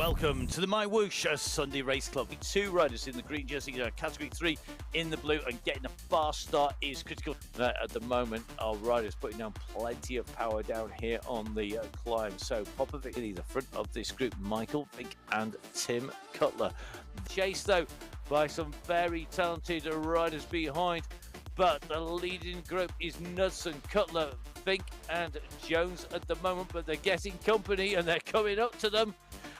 Welcome to the MyWhoosh Sunday Race Club. Two riders in the green jersey, category 3 in the blue, and getting a fast start is critical. At the moment, our riders putting down plenty of power down here on the climb. So Popovic in the front of this group, Michael, Fink and Tim Cutler. Chased though by some very talented riders behind, but the leading group is Knudsen, Cutler, Fink and Jones at the moment, but they're getting company and they're coming up to them.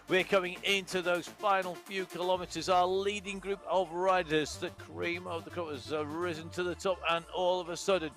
We're coming into those final few kilometres. Our leading group of riders, the cream of the crop, has risen to the top, and all of a sudden,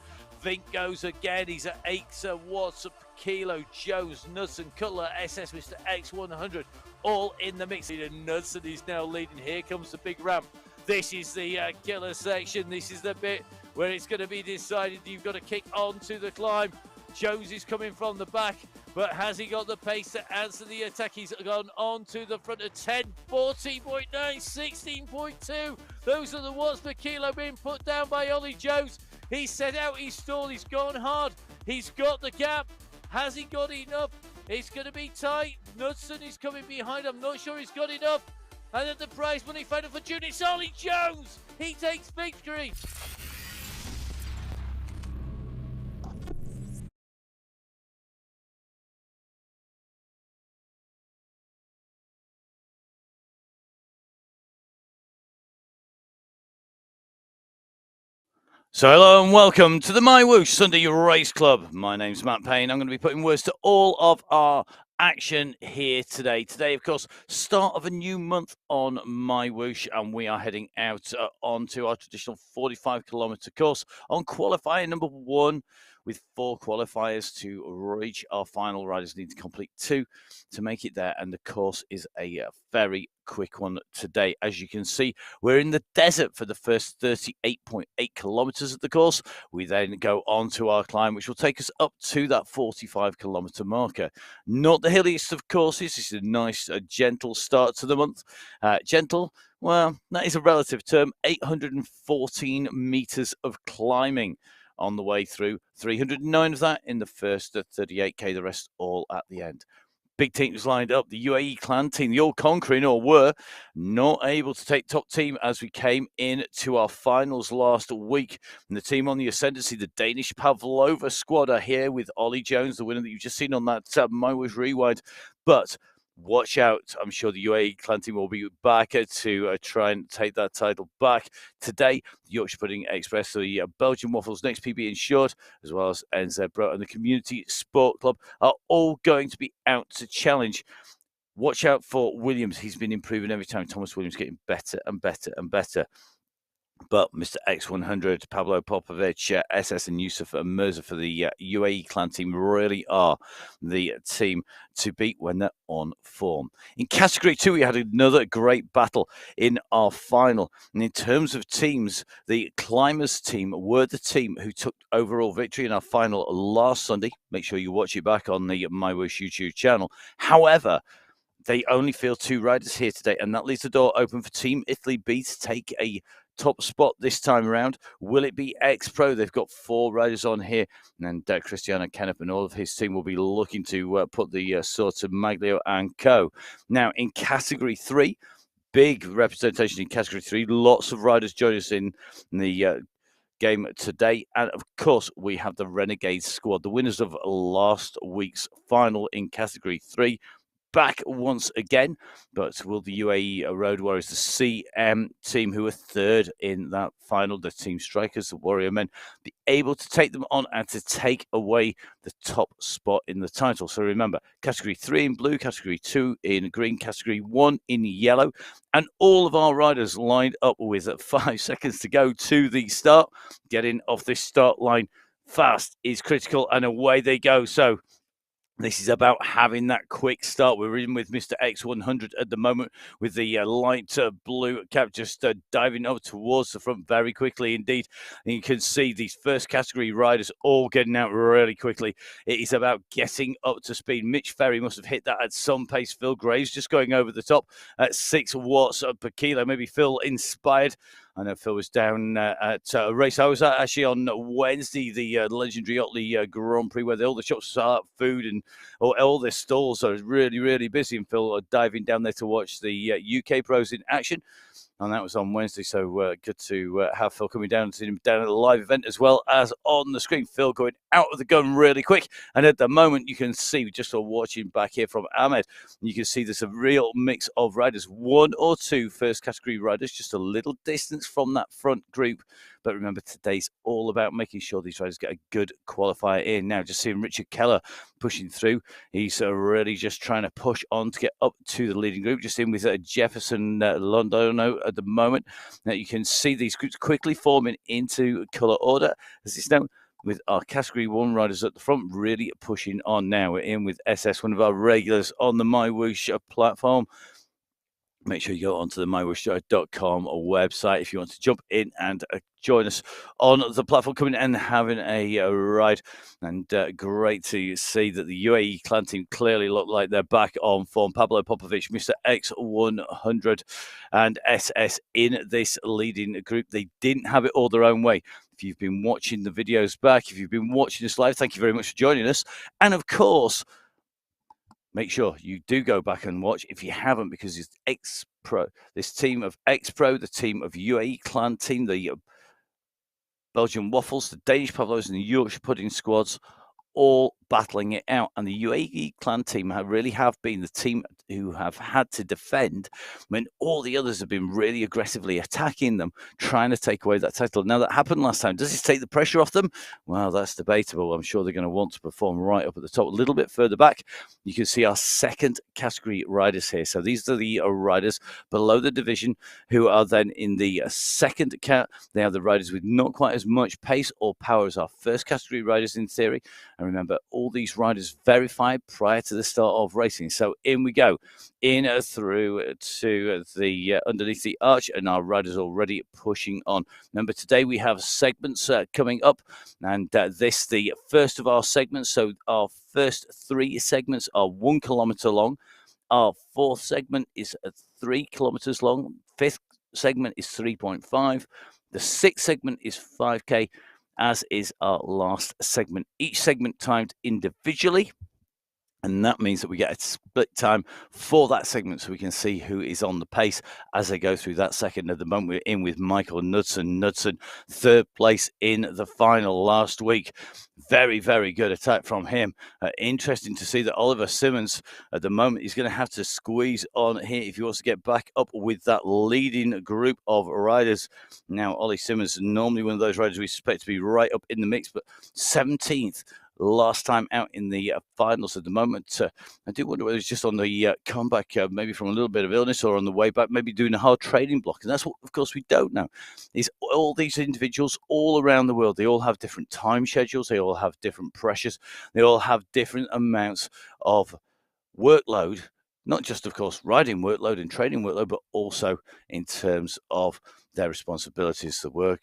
Vink goes again. He's at 8 watts per kilo. Jones, Knudsen, Cutler, SS Mr. X100, all in the mix. Knudsen is now leading. Here comes the big ramp. This is the killer section. This is the bit where it's going to be decided. You've got to kick on to the climb. Jones is coming from the back, but has he got the pace to answer the attack? He's gone on to the front of 10, 14.9, 16.2. Those are the watts per kilo being put down by Ollie Jones. He's set out, he's stalled, he's gone hard. He's got the gap. Has he got enough? It's going to be tight. Knudsen is coming behind. I'm not sure he's got enough. And at the prize money final for June, it's Ollie Jones. He takes victory. So hello and welcome to the MyWhoosh Sunday Race Club. My name's Matt Payne. I'm going to be putting words to all of our action here today. Today, of course, start of a new month on MyWhoosh, and we are heading out onto our traditional 45-kilometre course on qualifier number 1, with 4 qualifiers to reach our final. Riders need to complete 2 to make it there, and the course is a very quick one today. As you can see, we're in the desert for the first 38.8 kilometers of the course. We then go on to our climb, which will take us up to that 45-kilometer marker. Not the hilliest of courses. This is a nice, gentle start to the month. Gentle, well, that is a relative term. 814 meters of climbing on the way through. 309 of that in the first 38k, the rest all at the end. Big teams lined up. The UAE clan team, the All Conquering, or were not able to take top team as we came in to our finals last week. And the team on the ascendancy, the Danish Pavlova squad, are here with Ollie Jones, the winner that you've just seen on that MyWhoosh Rewind. But watch out. I'm sure the UAE clan team will be back to try and take that title back. Today, the Yorkshire Pudding Express, the Belgian Waffles, Next PB Insured, as well as NZ Pro and the Community Sport Club are all going to be out to challenge. Watch out for Williams. He's been improving every time. Thomas Williams getting better and better and better. But Mr. X100, Pablo Popovic, SS and Yusuf Mirza for the UAE clan team really are the team to beat when they're on form. In Category 2, we had another great battle in our final. And in terms of teams, the Climbers team were the team who took overall victory in our final last Sunday. Make sure you watch it back on the MyWhoosh YouTube channel. However, they only field 2 riders here today, and that leaves the door open for Team Italy B to take a top spot this time around. Will it be X-Pro? They've got 4 riders on here, and Cristiano Kennep and all of his team will be looking to put the sort of Maglio and co. Now, in Category 3, big representation in Category 3. Lots of riders join us in the game today. And, of course, we have the Renegade squad, the winners of last week's final in Category 3. Back once again, but will the UAE Road Warriors, the CM team, who are 3rd in that final, the Team Strikers, the Warrior Men, be able to take them on and to take away the top spot in the title? So remember, Category 3 in blue, Category 2 in green, Category 1 in yellow, and all of our riders lined up with 5 seconds to go to the start. Getting off this start line fast is critical, and away they go. So this is about having that quick start. We're in with Mr. X100 at the moment with the light blue cap just diving up towards the front very quickly indeed. And you can see these first category riders all getting out really quickly. It is about getting up to speed. Mitch Ferry must have hit that at some pace. Phil Graves just going over the top at 6 watts per kilo. Maybe Phil inspired I know Phil was down at a race. I was actually on Wednesday, the legendary Otley Grand Prix, where all the shops are food and all the stalls are really, really busy. And Phil diving down there to watch the UK pros in action. And that was on Wednesday, so good to have Phil coming down and see him down at the live event as well as on the screen. Phil going out of the gun really quick, and at the moment you can see, just watching back here from Ahmed, you can see there's a real mix of riders, one or two first category riders, just a little distance from that front group. But remember, today's all about making sure these riders get a good qualifier in. Now, just seeing Richard Keller pushing through. He's really just trying to push on to get up to the leading group. Just in with Jefferson Londono at the moment. Now, you can see these groups quickly forming into colour order as it's now, with our Category 1 riders at the front really pushing on now. We're in with SS, one of our regulars on the MyWhoosh platform. Make sure you go onto the MyWhoosh.com website if you want to jump in and join us on the platform, coming and having a ride. And great to see that the UAE clan team clearly look like they're back on form. Pablo Popovic, Mr. X100 and SS in this leading group. They didn't have it all their own way. If you've been watching the videos back, if you've been watching us live, thank you very much for joining us. And of course, make sure you do go back and watch if you haven't, because it's X-Pro, this team of X-Pro, the team of UAE clan team, the Belgian Waffles, the Danish Pavlovs, and the Yorkshire Pudding squads, all battling it out. And the UAE clan team really have been the team who have had to defend when all the others have been really aggressively attacking them, trying to take away that title. Now, that happened last time. Does this take the pressure off them? Well, that's debatable. I'm sure they're going to want to perform right up at the top. A little bit further back, you can see our second category riders here. So these are the riders below the division who are then in the second cat. They are the riders with not quite as much pace or power as our first category riders in theory. And remember, all these riders verified prior to the start of racing. So in we go, in through to the underneath the arch, and our riders already pushing on. Remember, today we have segments coming up, and this the first of our segments. So our first three segments are 1 kilometer long. Our fourth segment is 3 kilometers long. Fifth segment is 3.5. The sixth segment is 5K. As is our last segment. Each segment timed individually, and that means that we get a split time for that segment so we can see who is on the pace as they go through that second. At the moment, we're in with Michael Knudsen. Knudsen, third place in the final last week. Very, very good attack from him. Interesting to see that Oliver Simmons, at the moment, is going to have to squeeze on here if he wants to get back up with that leading group of riders. Now, Ollie Simmons, normally one of those riders we suspect to be right up in the mix, but 17th last time out in the finals at the moment. I do wonder whether it's just on the comeback, maybe from a little bit of illness, or on the way back, maybe doing a hard training block. And that's what, of course, we don't know. Is all these individuals all around the world, they all have different time schedules, they all have different pressures, they all have different amounts of workload, not just, of course, riding workload and training workload, but also in terms of their responsibilities, the work,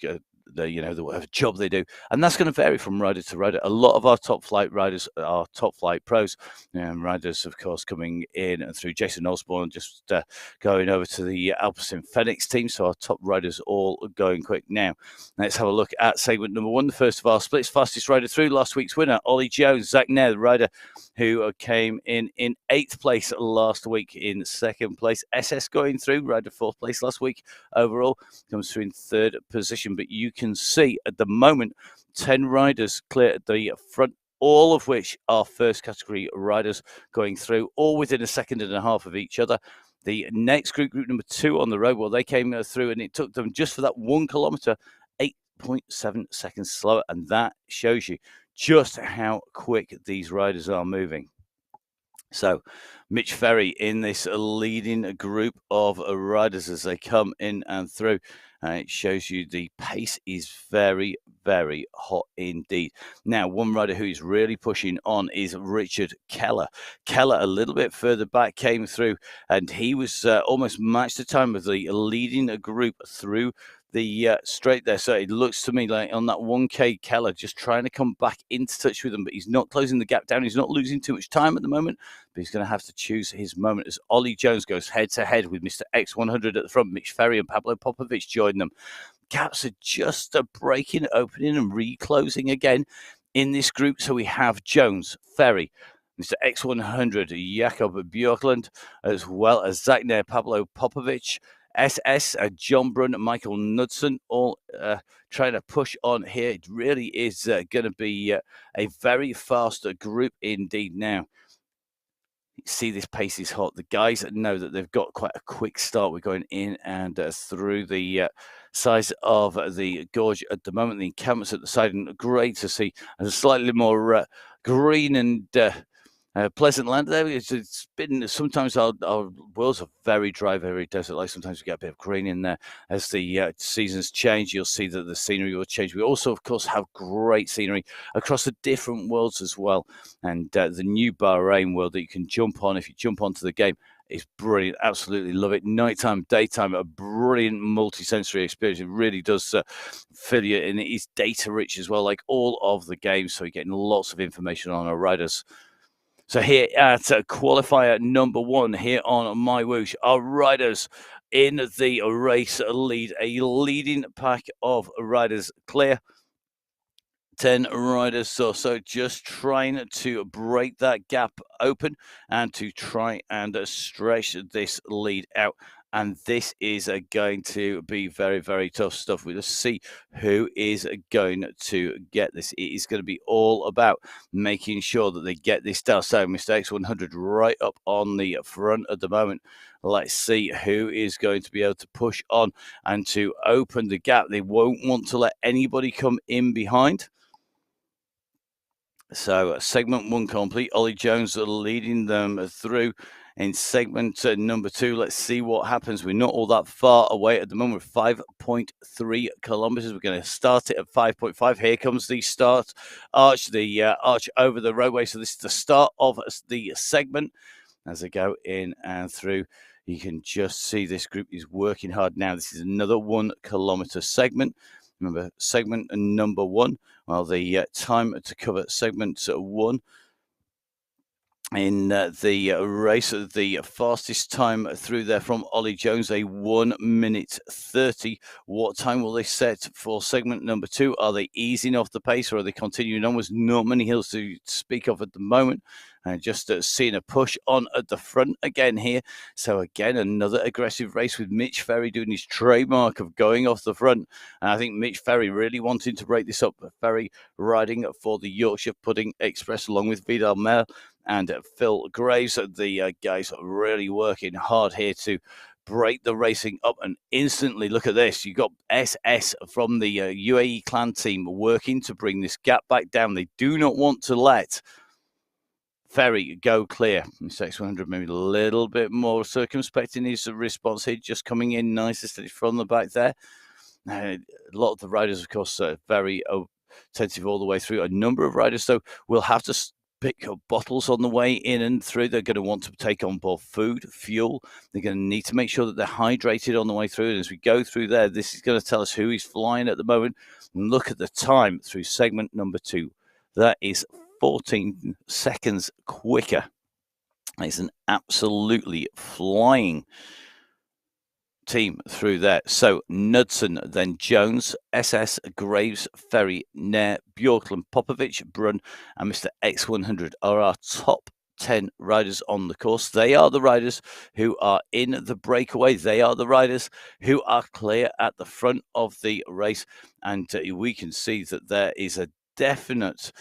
the job they do. And that's going to vary from rider to rider. A lot of our top flight riders are top flight pros, and riders, of course, coming in and through. Jason Osborne just going over to the Alpecin Phoenix team. So our top riders all going quick now. Let's have a look at segment number 1, the first of our splits. Fastest rider through, last week's winner, Ollie Jones. Zach Nair, the rider who came in 8th place last week, in 2nd place. SS going through, rider 4th place last week overall, comes through in 3rd position. But you can see at the moment 10 riders clear at the front, all of which are first category riders going through, all within a second and a half of each other. The next group number 2 on the road, well, they came through, and it took them just for that 1 kilometer 8.7 seconds slower, and that shows you just how quick these riders are moving. So Mitch Ferry in this leading group of riders as they come in and through. It shows you the pace is very, very hot indeed. Now, one rider who is really pushing on is Richard Keller. Keller, a little bit further back, came through, and he was almost matched the time of the leading group through the straight there. So it looks to me like on that 1K, Keller just trying to come back into touch with them, but he's not closing the gap down. He's not losing too much time at the moment, but he's going to have to choose his moment as Ollie Jones goes head-to-head with Mr. X100 at the front. Mitch Ferry and Pablo Popovich join them. Gaps are just breaking, opening and reclosing again in this group. So we have Jones, Ferry, Mr. X100, Jakob Björklund, as well as Zach Nair, Pablo Popovich, SS, John Brunn, Michael Knudsen, all trying to push on here. It really is going to be a very fast group indeed now. You see this pace is hot. The guys know that they've got quite a quick start. We're going in and through the size of the gorge at the moment. The encampments at the side, and great to see a slightly more green and pleasant land there. It's been sometimes our worlds are very dry, very desert-like. Sometimes we get a bit of green in there. As the seasons change, you'll see that the scenery will change. We also, of course, have great scenery across the different worlds as well. And the new Bahrain world that you can jump on if you jump onto the game is brilliant. Absolutely love it. Nighttime, daytime, a brilliant multi-sensory experience. It really does fill you, and it is data-rich as well, like all of the games. So you're getting lots of information on our riders. So here at qualifier number 1 here on MyWhoosh, our riders in the race lead. A leading pack of riders clear. 10 riders or so just trying to break that gap open and to try and stretch this lead out. And this is going to be very, very tough stuff. We'll see who is going to get this. It is going to be all about making sure that they get this down. So Mr. X100 right up on the front at the moment. Let's see who is going to be able to push on and to open the gap. They won't want to let anybody come in behind. So segment 1 complete. Ollie Jones leading them through in segment number 2. Let's see what happens. We're not all that far away at the moment. 5.3 kilometers. We're going to start it at 5.5. Here comes the start arch, the arch over the roadway. So this is the start of the segment. As they go in and through, you can just see this group is working hard now. This is another 1 kilometer segment. Remember, segment number 1, well, the time to cover segment 1 in the race, the fastest time through there from Ollie Jones, a 1 minute 30. What time will they set for segment number 2? Are they easing off the pace or are they continuing on? There's not many hills to speak of at the moment. And just seeing a push on at the front again here. So again, another aggressive race with Mitch Ferry doing his trademark of going off the front. And I think Mitch Ferry really wanting to break this up. Ferry riding for the Yorkshire Pudding Express along with Vidal Mel and Phil Graves. The guys are really working hard here to break the racing up. And instantly, look at this. You've got SS from the UAE clan team working to bring this gap back down. They do not want to let Ferry go clear. Mr. X100 maybe a little bit more circumspect in his response here, just coming in nicely from the back there. A lot of the riders, of course, are very attentive all the way through. A number of riders, though, will have to pick up bottles on the way in and through. They're going to want to take on board food, fuel. They're going to need to make sure that they're hydrated on the way through. And as we go through there, this is going to tell us who is flying at the moment. And look at the time through segment number 2. That is 14 seconds quicker. It's an absolutely flying team through there. So Knudsen, then Jones, SS, Graves, Ferry, Nair, Bjorklund, Popovich, Brunn, and Mr. X100 are our top 10 riders on the course. They are the riders who are in the breakaway. They are the riders who are clear at the front of the race. And we can see that there is a definite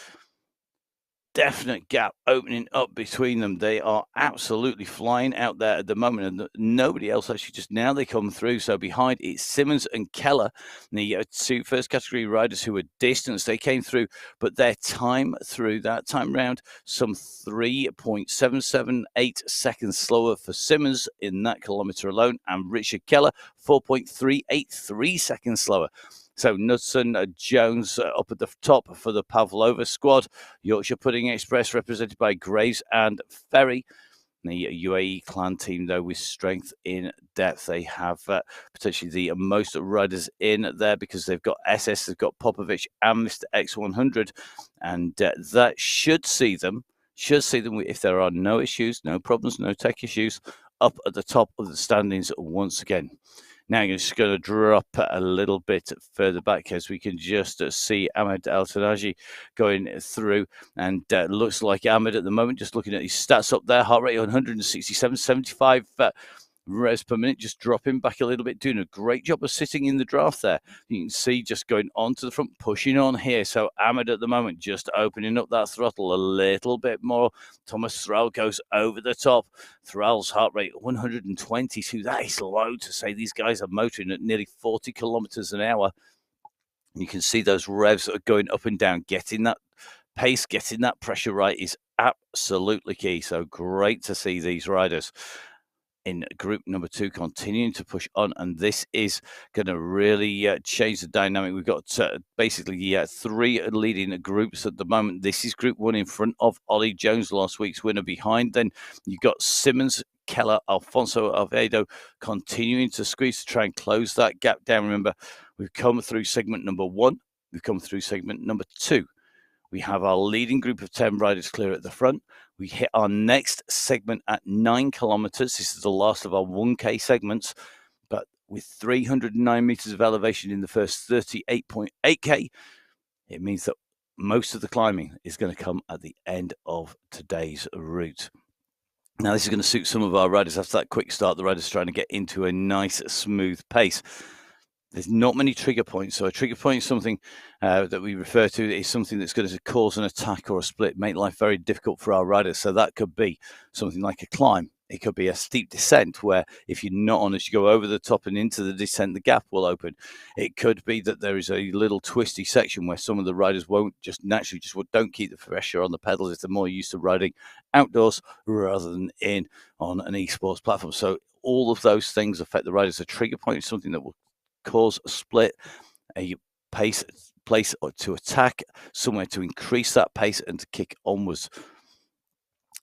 gap opening up between them. They are absolutely flying out there at the moment, and nobody else actually, just now they come through. So behind it's Simmons and Keller, the 2 first category riders who were distanced. They came through, but their time through that time round, some 3.778 seconds slower for Simmons in that kilometer alone, and Richard Keller 4.383 seconds slower. So Knudsen, Jones up at the top for the Pavlova squad. Yorkshire Pudding Express represented by Graves and Ferry. The UAE clan team, though, with strength in depth, they have potentially the most riders in there because they've got SS, they've got Popovic and Mr. X100, and that should see them, if there are no issues, no problems, no tech issues, up at the top of the standings once again. Now I'm just going to drop a little bit further back as we can just see Ahmed Al-Tanaji going through, and looks like Ahmed at the moment, just looking at his stats up there, heart rate 167, 75 revs per minute, just dropping back a little bit, doing a great job of sitting in the draft there. You can see just going on to the front, pushing on here. So Ahmed at the moment just opening up that throttle a little bit more. Thomas Thrall goes over the top. Thrall's heart rate 122. That is low to say. These guys are motoring at nearly 40 kilometers an hour. You can see those revs are going up and down. Getting that pace, getting that pressure right is absolutely key. So great to see these riders in group number 2 continuing to push on, and this is going to really change the dynamic. We've got basically 3 leading groups at the moment. This is group 1 in front of Ollie Jones, last week's winner. Behind then you've got Simmons, Keller, Alfonso Alvedo continuing to squeeze to try and close that gap down. Remember, we've come through segment number 1, we've come through segment number 2. We have our leading group of 10 riders clear at the front. We hit our next segment at 9 kilometers. This is the last of our 1K segments, but with 309 meters of elevation in the first 38.8K, it means that most of the climbing is going to come at the end of today's route. Now, this is going to suit some of our riders. After that quick start, the riders trying to get into a nice, smooth pace. There's not many trigger points. So a trigger point is something that we refer to is something that's going to cause an attack or a split, make life very difficult for our riders. So that could be something like a climb. It could be a steep descent where if you're not on, as you go over the top and into the descent, the gap will open. It could be that there is a little twisty section where some of the riders won't just naturally don't keep the pressure on the pedals if they're more used to riding outdoors rather than in on an esports platform. So all of those things affect the riders. A trigger point is something that will cause a split, a place to attack, somewhere to increase that pace and to kick onwards.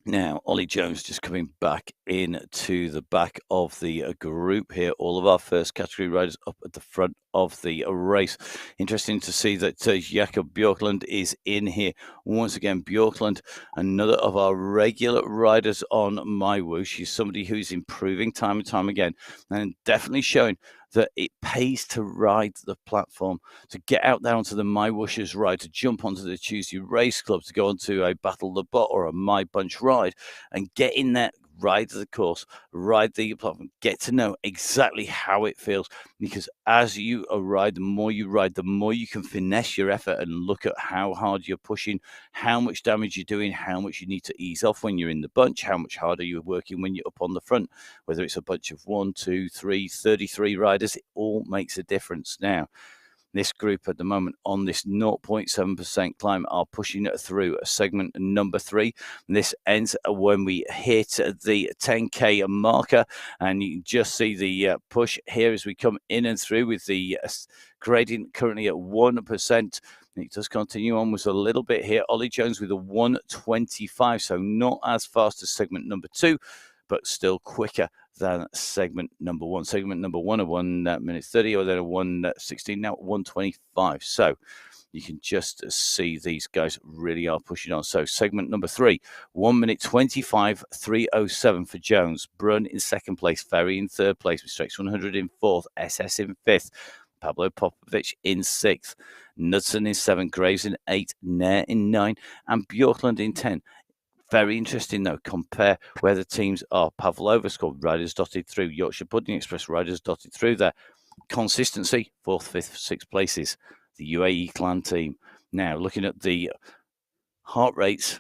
Now, Ollie Jones just coming back into the back of the group here. All of our first category riders up at the front of the race. Interesting to see that Jakob Björklund is in here. Once again, Björklund, another of our regular riders on MyWhoosh. He's somebody who's improving time and time again, and definitely showing that it pays to ride the platform, to get out there onto the MyWhooshers ride, to jump onto the Tuesday Race Club, to go onto a Battle the Bot or a My Bunch ride and get in there, ride the course, ride the platform, get to know exactly how it feels. Because as you ride, the more you can finesse your effort and look at how hard you're pushing, how much damage you're doing, how much you need to ease off when you're in the bunch, how much harder you're working when you're up on the front. Whether it's a bunch of 1, 2, 3, 33 riders, it all makes a difference. Now, this group at the moment on this 0.7% climb are pushing through segment number 3. This ends when we hit the 10K marker, and you can just see the push here as we come in and through with the gradient currently at 1%. It does continue on with a little bit here. Ollie Jones with a 125, so not as fast as segment number 2, but still quicker than segment number 1. Segment number 1 at 1 minute 30, or then a 1:16, now 1:25. So you can just see these guys really are pushing on. So segment number 3, 1 minute 25, 3:07 for Jones. Brun in second place, Ferry in third place, with Stretch 100 in fourth, SS in fifth, Pablo Popovic in sixth, Knudsen in seventh, Graves in 8, Nair in 9, and Björklund in 10. Very interesting, though. Compare where the teams are. Pavlova scored riders dotted through. Yorkshire Pudding Express riders dotted through there. Consistency, 4th, 5th, 6th places. The UAE clan team. Now, looking at the heart rates,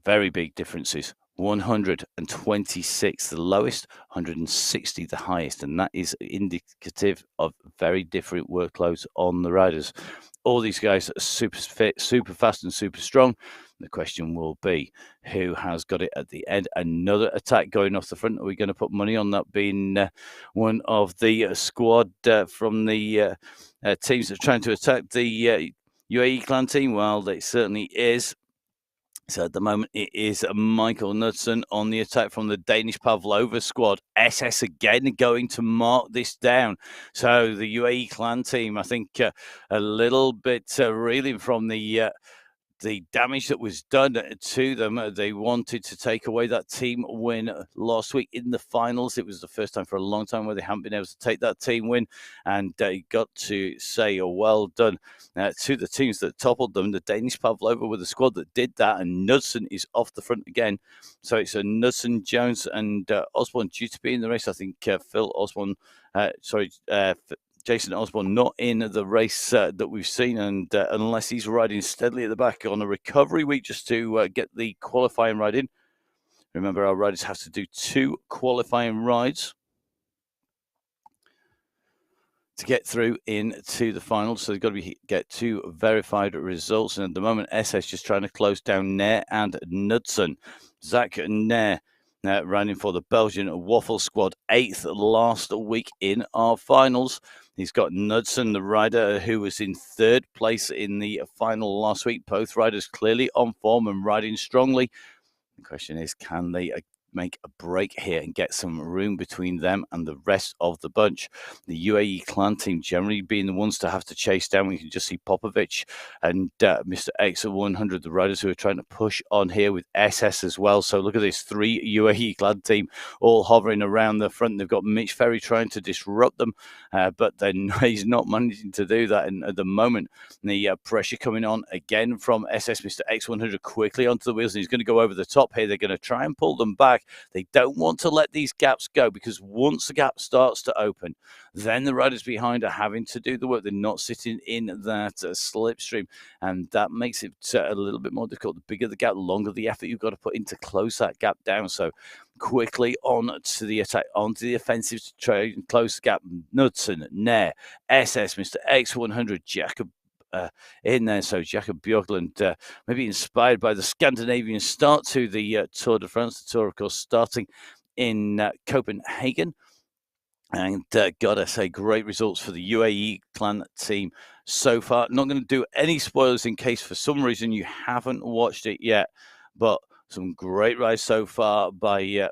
very big differences. 126 the lowest, 160 the highest, and that is indicative of very different workloads on the riders. All these guys are super fit, super fast, and super strong. The question will be, who has got it at the end? Another attack going off the front. Are we going to put money on that being one of the squad from the teams that are trying to attack the UAE clan team? Well, it certainly is. So at the moment, it is Michael Knudsen on the attack from the Danish Pavlova squad. SS again going to mark this down. So the UAE clan team, I think, a little bit reeling from the damage that was done to them. They wanted to take away that team win last week in the finals. It was the first time for a long time where they haven't been able to take that team win, and got to say a well done to the teams that toppled them. The Danish Pavlova with the squad that did that, and Knudsen is off the front again. So it's a Knudsen, Jones, and Osborne due to be in the race. I think Phil Osborne, Jason Osborne not in the race that we've seen, and unless he's riding steadily at the back on a recovery week just to get the qualifying ride in. Remember, our riders have to do 2 qualifying rides to get through into the finals, so they've got to get 2 verified results. And at the moment, SS just trying to close down Nair and Knudsen. Zach Nair running for the Belgian Waffle squad, 8th last week in our finals. He's got Knudsen, the rider who was in 3rd place in the final last week. Both riders clearly on form and riding strongly. The question is, can they make a break here and get some room between them and the rest of the bunch? The UAE clan team generally being the ones to have to chase down. We can just see Popovic and Mr. X at 100, the riders who are trying to push on here with SS as well. So look at this 3 UAE clan team all hovering around the front. They've got Mitch Ferry trying to disrupt them, but then he's not managing to do that. And at the moment, the pressure coming on again from SS. Mr. X100 quickly onto the wheels, and he's going to go over the top here. They're going to try and pull them back. They don't want to let these gaps go, because once the gap starts to open, then the riders behind are having to do the work. They're not sitting in that slipstream, and that makes it a little bit more difficult. The bigger the gap, the longer the effort you've got to put in to close that gap down. So quickly on to the attack, onto the offensive to try and close the gap. Knudsen, Nair, SS, Mr. X100, Jacob in there. So Jacob Björklund, maybe inspired by the Scandinavian start to the Tour de France. The Tour, of course, starting in Copenhagen. And gotta say, great results for the UAE clan team so far. Not going to do any spoilers in case for some reason you haven't watched it yet, but some great rides so far by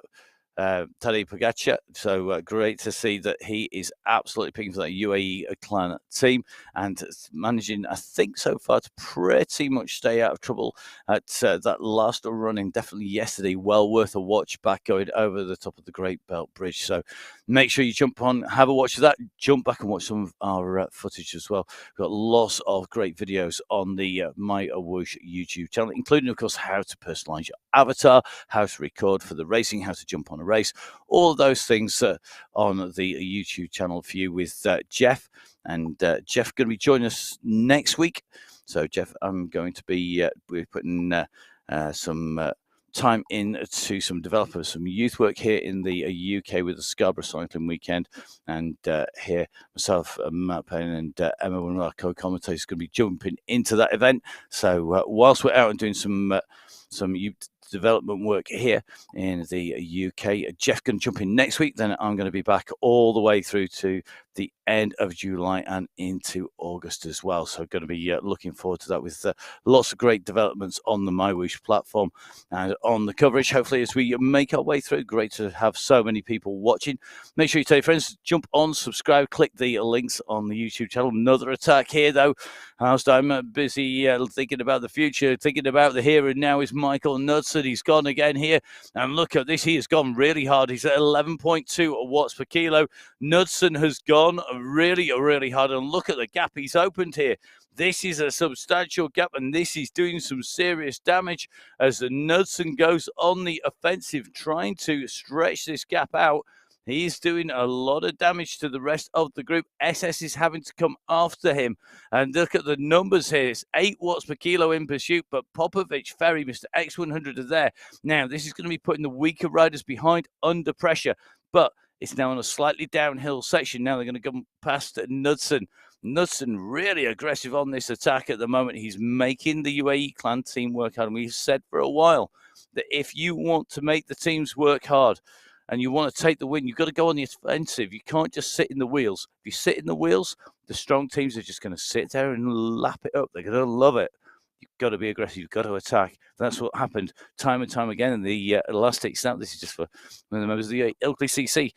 Tadej Pogacar. So great to see that he is absolutely picking for that UAE clan team and managing, I think, so far to pretty much stay out of trouble at that last running. Definitely yesterday, well worth a watch back going over the top of the Great Belt Bridge. So make sure you jump on, have a watch of that, jump back and watch some of our footage as well. We've got lots of great videos on the MyWhoosh YouTube channel, including, of course, how to personalize your avatar, how to record for the racing, how to jump on a race, all of those things on the YouTube channel for you with Jeff. And Jeff going to be joining us next week. So Jeff, I'm going to be we're putting some time into some developers, some youth work here in the UK with the Scarborough Cycling Weekend. And here, myself, Matt Payne, and Emma, one of our co-commentators, going to be jumping into that event. So whilst we're out and doing some youth development work here in the UK, Jeff going to jump in next week. Then I'm going to be back all the way through to the end of July and into August as well. So going to be looking forward to that with lots of great developments on the MyWhoosh platform and on the coverage, hopefully, as we make our way through. Great to have so many people watching. Make sure you tell your friends, jump on, subscribe, click the links on the YouTube channel. Another attack here, though. Whilst I'm busy thinking about the future, thinking about the here and now, is Michael Knudsen. He's gone again here. And look at this. He has gone really hard. He's at 11.2 watts per kilo. Knudsen has gone really, really hard. And look at the gap he's opened here. This is a substantial gap, and this is doing some serious damage as the Knudsen goes on the offensive, trying to stretch this gap out. He's doing a lot of damage to the rest of the group. SS is having to come after him. And look at the numbers here. It's 8 watts per kilo in pursuit, but Popovic, Ferry, Mr. X100 are there. Now, this is going to be putting the weaker riders behind under pressure, but it's now on a slightly downhill section. Now they're going to come past Knudsen. Knudsen really aggressive on this attack at the moment. He's making the UAE clan team work hard. And we've said for a while that if you want to make the teams work hard and you want to take the win, you've got to go on the offensive. You can't just sit in the wheels. If you sit in the wheels, the strong teams are just going to sit there and lap it up. They're going to love it. You've got to be aggressive. You've got to attack. That's what happened time and time again in the elastic snap. This is just for one of the members of the Ilkley CC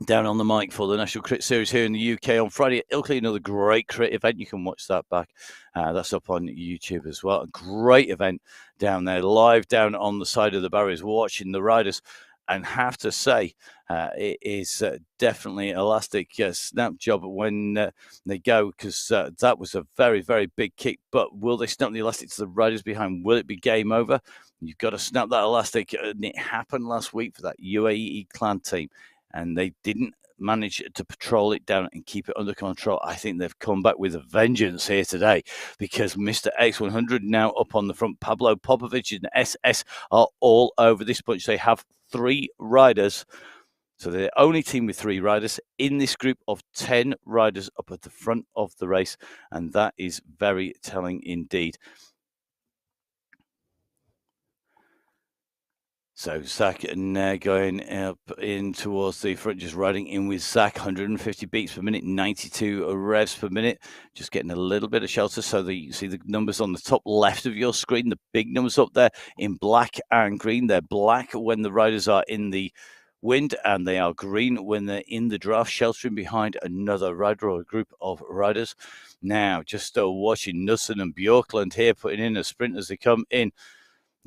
down on the mic for the National Crit Series here in the UK on Friday at Ilkley. Another great crit event. You can watch that back. That's up on YouTube as well. A great event down there, live down on the side of the barriers, watching the riders. And have to say, it is definitely elastic snap job when they go, because that was a very, very big kick. But will they snap the elastic to the riders behind? Will it be game over? You've got to snap that elastic. And it happened last week for that UAE clan team, and they didn't manage to patrol it down and keep it under control. I think they've come back with a vengeance here today, because Mr. X100 now up on the front. Pablo Popovich and SS are all over this bunch. They have 3 riders. So they're the only team with 3 riders in this group of 10 riders up at the front of the race. And that is very telling indeed. So Zach now going up in towards the front, just riding in with Zach, 150 beats per minute, 92 revs per minute, just getting a little bit of shelter. So you see the numbers on the top left of your screen, the big numbers up there in black and green. They're black when the riders are in the wind, and they are green when they're in the draft, sheltering behind another rider or a group of riders. Now, just watching Knudsen and Bjorklund here putting in a sprint as they come in.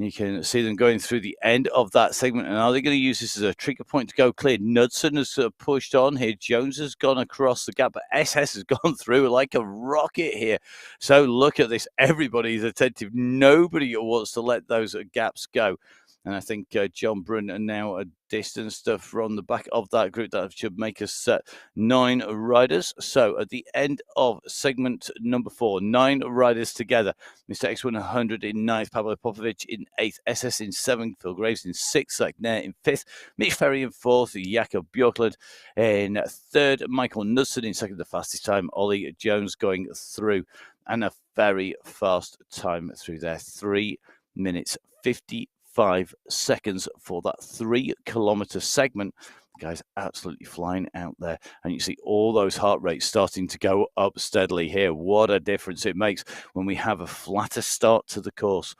You can see them going through the end of that segment. And are they going to use this as a trigger point to go clear? Knudsen has pushed on here. Jones has gone across the gap, but SS has gone through like a rocket here. So look at this. Everybody's attentive. Nobody wants to let those gaps go. And I think John Brun are now a distance from the back of that group. That should make us 9 riders. So at the end of segment number 4, 9 riders together. Mr. X100 in 9th, Pablo Popovich in 8th, SS in 7th, Phil Graves in 6th, Zach Nair in 5th, Mitch Ferry in 4th, Jakob Bjorklund in 3rd, Michael Knudsen in 2nd, the fastest time, Ollie Jones going through, and a very fast time through there, 3 minutes 55 seconds for that 3-kilometer segment. The guy's absolutely flying out there, and you see all those heart rates starting to go up steadily here. What a difference it makes when we have a flatter start to the course.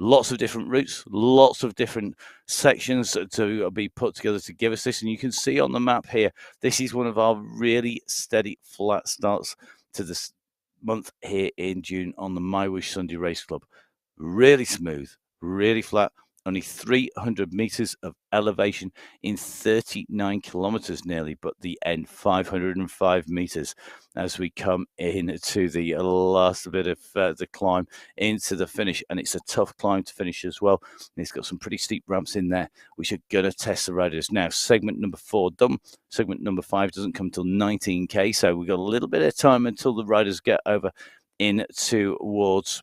Lots of different routes, lots of different sections to be put together to give us this, and you can see on the map here, this is one of our really steady flat starts to this month here in June on the MyWhoosh Sunday Race Club. Really smooth, really flat, only 300 meters of elevation in 39 kilometers nearly, but the end 505 meters as we come into the last bit of the climb into the finish. And it's a tough climb to finish as well. And it's got some pretty steep ramps in there, which are going to test the riders. Now, segment number 4 done. Segment number 5 doesn't come till 19K, so we've got a little bit of time until the riders get over in towards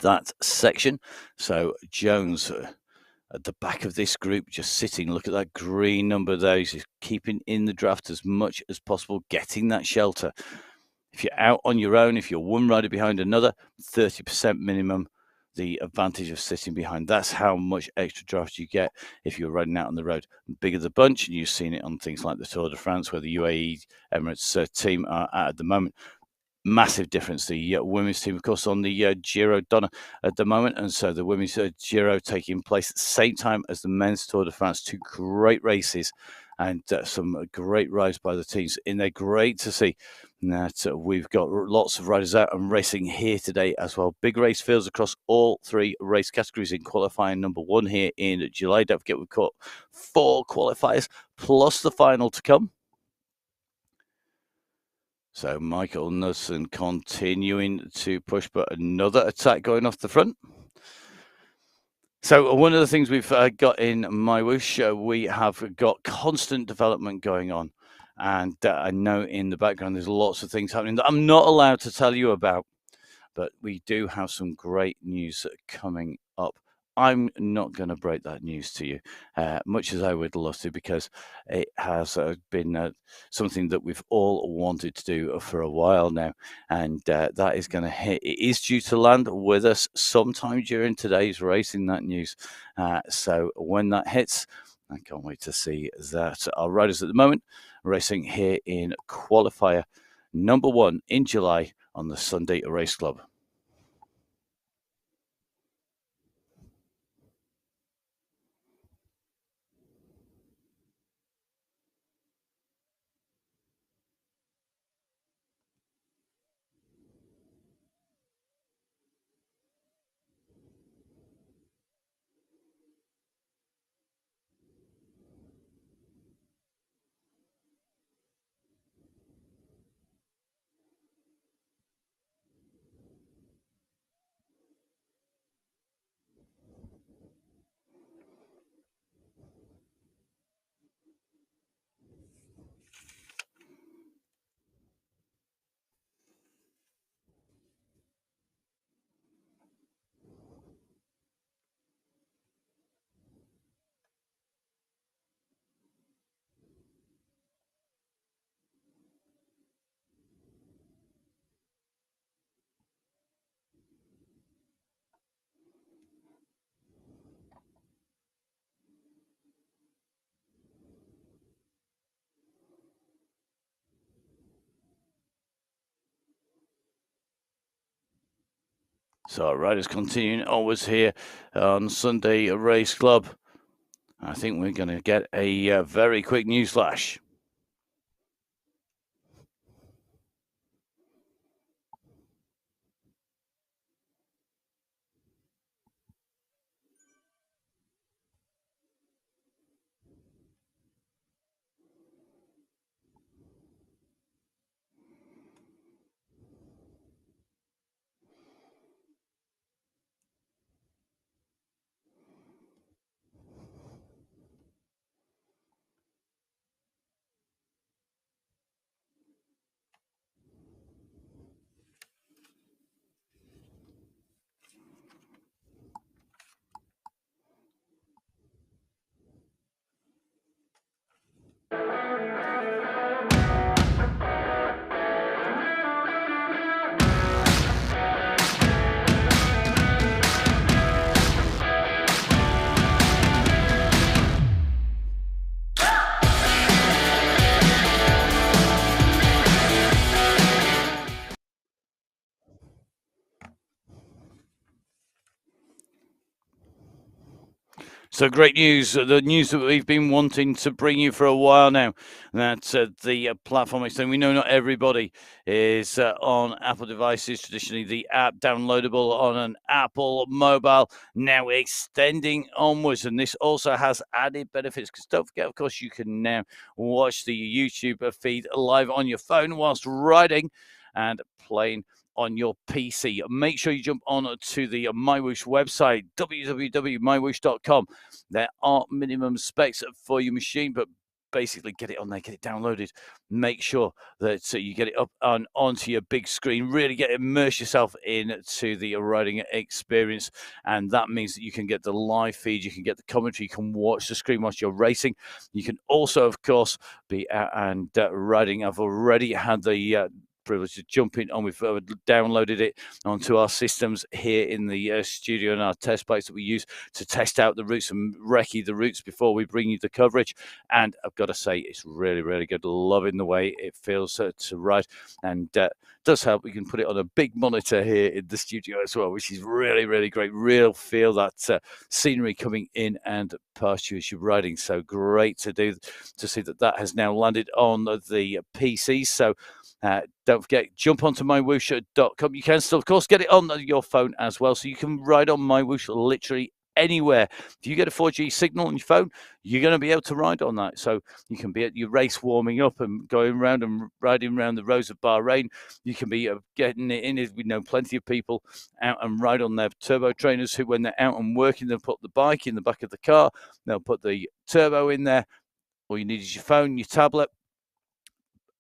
that section. So Jones at the back of this group, just sitting. Look at that green number there. He's keeping in the draft as much as possible, getting that shelter. If you're out on your own, if you're one rider behind another, 30% minimum the advantage of sitting behind. That's how much extra draft you get if you're riding out on the road. The bigger the bunch, and you've seen it on things like the Tour de France, where the UAE Emirates team are at the moment. Massive difference. The women's team, of course, on the Giro Donna at the moment, and so the women's Giro taking place at the same time as the men's Tour de France. 2 great races and some great rides by the teams in there. Great to see that we've got lots of riders out and racing here today as well. Big race fields across all 3 race categories in qualifying number 1 here in July. Don't forget, we've got 4 qualifiers plus the final to come. So Michael Knudsen continuing to push, but another attack going off the front. So one of the things we've got in MyWhoosh, we have got constant development going on. And I know in the background there's lots of things happening that I'm not allowed to tell you about. But we do have some great news coming up. I'm not going to break that news to you, much as I would love to, because it has been something that we've all wanted to do for a while now. And that is going to hit. It is due to land with us sometime during today's racing, that news. So when that hits, I can't wait to see that. Our riders at the moment racing here in qualifier number 1 in July on the Sunday Race Club. So our riders continuing onwards here on Sunday Race Club. I think we're going to get a very quick news flash. So great news, the news that we've been wanting to bring you for a while now, that the platform extending. We know not everybody is on Apple devices. Traditionally, the app downloadable on an Apple mobile, now extending onwards. And this also has added benefits, because don't forget, of course, you can now watch the YouTube feed live on your phone whilst riding and playing on your PC. Make sure you jump on to the MyWhoosh website, www.mywhoosh.com. There are minimum specs for your machine, but basically get it on there, get it downloaded. Make sure that you get it up and onto your big screen. Really immerse yourself into the riding experience, and that means that you can get the live feed, you can get the commentary, you can watch the screen whilst you're racing. You can also, of course, be out and riding. I've already had the privilege of jumping on. We've downloaded it onto our systems here in the studio and our test bikes that we use to test out the routes and recce the routes before we bring you the coverage. And I've got to say, it's really, really good. Loving the way it feels to ride, and does help. We can put it on a big monitor here in the studio as well, which is really, really great. Real feel that scenery coming in and past you as you're riding. So great to see that has now landed on the PC. So don't forget, jump onto MyWhoosh.com. You can still, of course, get it on your phone as well. So you can ride on MyWhoosh literally anywhere. If you get a 4G signal on your phone, you're going to be able to ride on that. So you can be at your race warming up and going around and riding around the roads of Bahrain. You can be getting it in. We know plenty of people out and ride on their turbo trainers who, when they're out and working, they'll put the bike in the back of the car. They'll put the turbo in there. All you need is your phone, your tablet,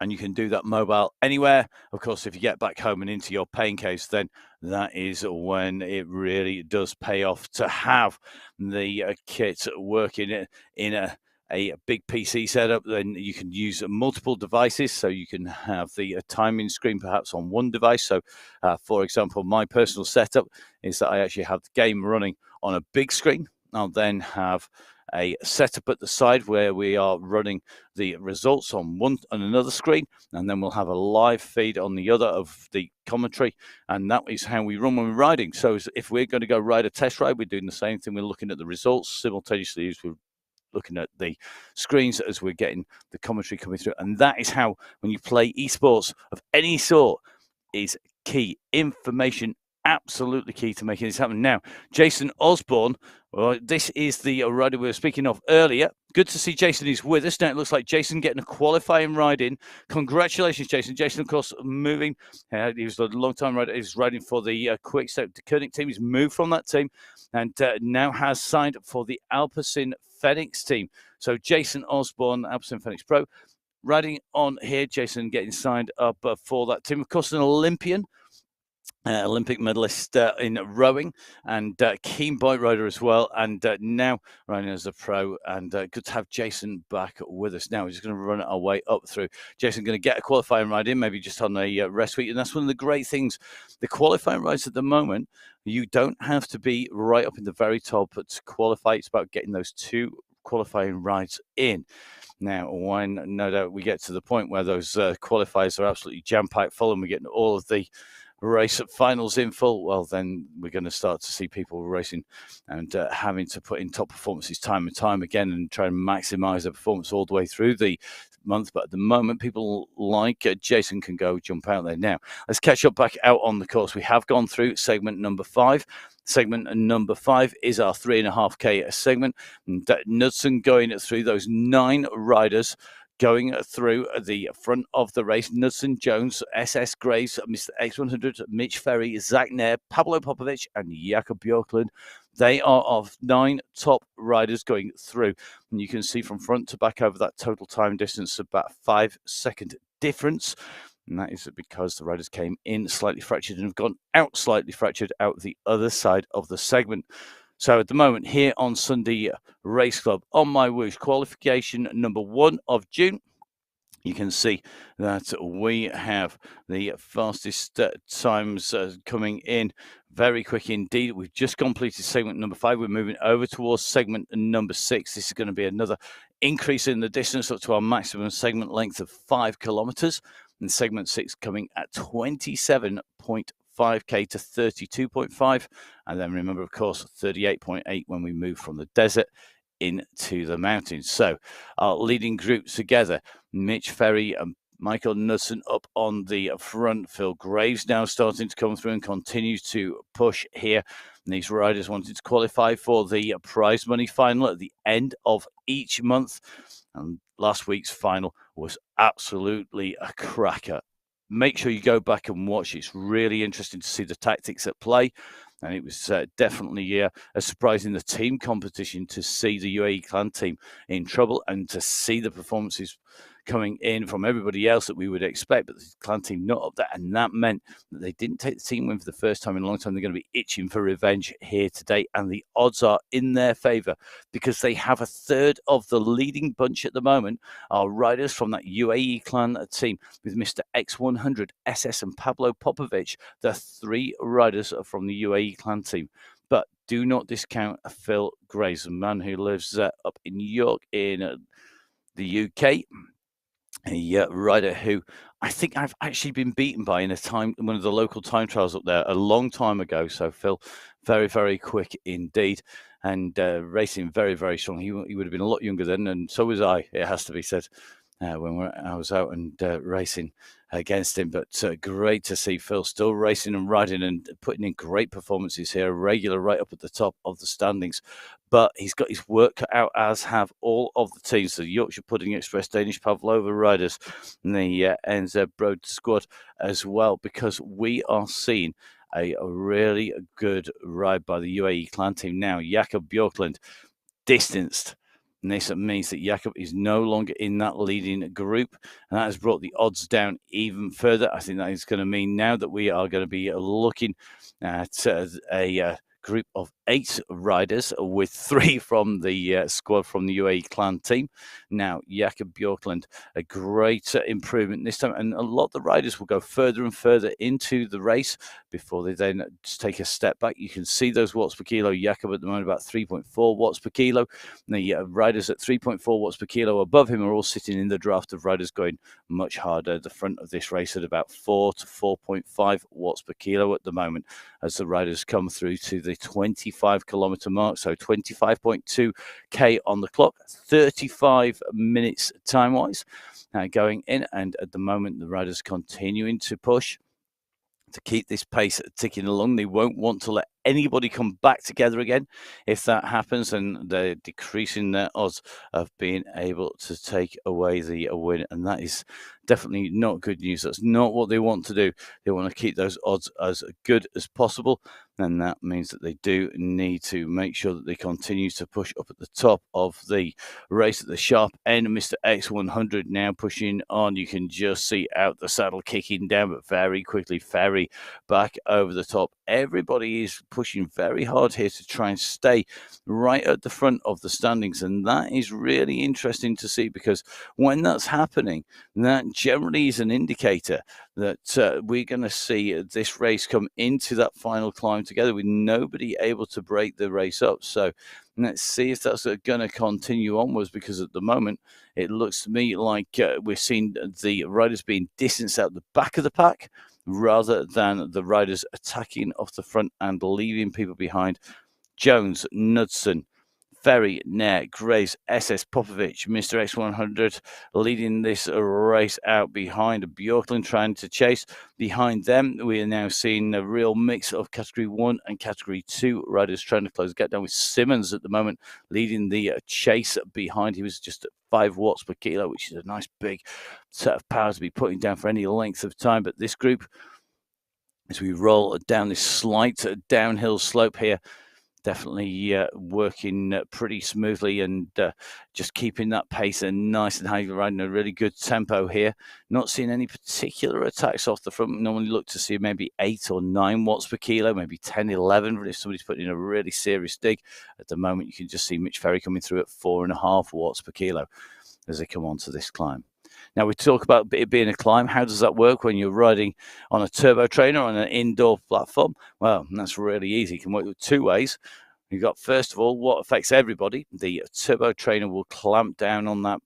and you can do that mobile anywhere. Of course, if you get back home and into your pain case, then that is when it really does pay off to have the kit working in a big PC setup. Then you can use multiple devices, so you can have the timing screen perhaps on one device. So, for example, my personal setup is that I actually have the game running on a big screen. I'll then have a setup at the side where we are running the results on another screen, and then we'll have a live feed on the other of the commentary, and that is how we run when we're riding. So if we're going to go ride a test ride, we're doing the same thing. We're looking at the results simultaneously as we're looking at the screens as we're getting the commentary coming through. And that is how, when you play esports of any sort, is key. Information absolutely key to making this happen. Now, Jason Osborne, well, this is the rider we were speaking of earlier. Good to see Jason is with us. Now it looks like Jason getting a qualifying ride in. Congratulations, Jason. Jason, of course, moving. He was a long-time rider. He's riding for the Quick Step Koenig team. He's moved from that team and now has signed for the Alpecin Phoenix team. So Jason Osborne, Alpecin Phoenix Pro, riding on here. Jason getting signed up for that team. Of course, an Olympian. Olympic medalist in rowing, and keen bike rider as well, and now riding as a pro. And good to have Jason back with us. Now we're just going to run our way up through. Jason going to get a qualifying ride in, maybe just on a rest week, and that's one of the great things. The qualifying rides at the moment, you don't have to be right up in the very top to qualify. It's about getting those two qualifying rides in. Now, when no doubt we get to the point where those qualifiers are absolutely jam-packed full, and we're getting all of the race finals in full, well, then we're going to start to see people racing and having to put in top performances time and time again and try and maximize their performance all the way through the month. But at the moment, people like Jason can go jump out there. Now, let's catch up back out on the course. We have gone through segment number 5. Segment number 5 is our 3.5K segment. And Knudsen going through those 9 riders going through the front of the race. Knudsen, Jones, SS Graves, Mr. X100, Mitch Ferry, Zach Nair, Pablo Popovic, and Jakob Björklund. They are of 9 top riders going through. And you can see from front to back over that total time distance, about 5-second difference. And that is because the riders came in slightly fractured and have gone out slightly fractured out the other side of the segment. So at the moment, here on Sunday Race Club on MyWhoosh, qualification number 1 of June, you can see that we have the fastest times coming in very quick indeed. We've just completed segment number 5. We're moving over towards segment number 6. This is going to be another increase in the distance up to our maximum segment length of 5 kilometers. And segment 6 coming at 27.5k to 32.5. And then remember, of course, 38.8 when we move from the desert into the mountains. So our leading group together, Mitch Ferry and Michael Knudsen up on the front. Phil Graves now starting to come through and continues to push here. And these riders wanted to qualify for the prize money final at the end of each month. And last week's final was absolutely a cracker. Make sure you go back and watch. It's really interesting to see the tactics at play. And it was definitely a surprise in the team competition to see the UAE clan team in trouble and to see the performances coming in from everybody else that we would expect, but the clan team not up there. And that meant that they didn't take the team win for the first time in a long time. They're going to be itching for revenge here today. And the odds are in their favor because they have a third of the leading bunch at the moment are riders from that UAE clan team with Mr. X100, SS and Pablo Popovic. The 3 riders are from the UAE clan team. But do not discount Phil Graves, a man who lives up in New York in the UK. A rider who I think I've actually been beaten by in one of the local time trials up there a long time ago. So Phil, very, very quick indeed, and racing very, very strong. He would have been a lot younger then, and so was I. It has to be said when I was out and racing against him. But great to see Phil still racing and riding and putting in great performances here, regular right up at the top of the standings. But he's got his work cut out, as have all of the teams, the Yorkshire Pudding Express, Danish Pavlova riders, and the NZ Broad squad as well, because we are seeing a really good ride by the UAE clan team now. Jakob Björklund distanced. And this means that Jakob is no longer in that leading group, and that has brought the odds down even further. I think that is going to mean now that we are going to be looking at a group of 8 riders with 3 from the squad from the UAE clan team. Now, Jakob Björklund, a great improvement this time, and a lot of the riders will go further and further into the race before they then just take a step back. You can see those watts per kilo. Jakob at the moment about 3.4 watts per kilo. And the riders at 3.4 watts per kilo above him are all sitting in the draft of riders going much harder. The front of this race at about 4 to 4.5 watts per kilo at the moment as the riders come through to the 25 kilometer mark. So 25.2k on the clock, 35 minutes time wise going in. And at the moment, the riders continuing to push to keep this pace ticking along. They won't want to let anybody come back together again. If that happens, and they're decreasing their odds of being able to take away the win, and that is definitely not good news. That's not what they want to do. They want to keep those odds as good as possible, and that means that they do need to make sure that they continue to push up at the top of the race at the sharp end. Mr. X100 now pushing on. You can just see out the saddle kicking down, but very quickly Ferry back over the top. Everybody is pushing very hard here to try and stay right at the front of the standings, and that is really interesting to see, because when that's happening, that generally is an indicator that we're going to see this race come into that final climb together with nobody able to break the race up. So let's see if that's going to continue onwards, because at the moment it looks to me like we're seeing the riders being distanced out the back of the pack, rather than the riders attacking off the front and leaving people behind. Jones, Knudsen, Ferry, Nair, Grace, SS Popovic, Mr. X100 leading this race out behind Bjorklund trying to chase. Behind them, we are now seeing a real mix of Category 1 and Category 2 riders trying to close the gap down, with Simmons at the moment leading the chase behind. He was just at 5 watts per kilo, which is a nice big set of power to be putting down for any length of time. But this group, as we roll down this slight downhill slope here, definitely working pretty smoothly and just keeping that pace and nice and high, riding a really good tempo here. Not seeing any particular attacks off the front. Normally look to see maybe 8 or 9 watts per kilo, maybe 10, 11 if somebody's putting in a really serious dig. At the moment, you can just see Mitch Ferry coming through at 4.5 watts per kilo as they come onto this climb. Now, we talk about it being a climb. How does that work when you're riding on a turbo trainer on an indoor platform? Well, that's really easy. You can work with 2 ways. You've got, first of all, what affects everybody. The turbo trainer will clamp down on that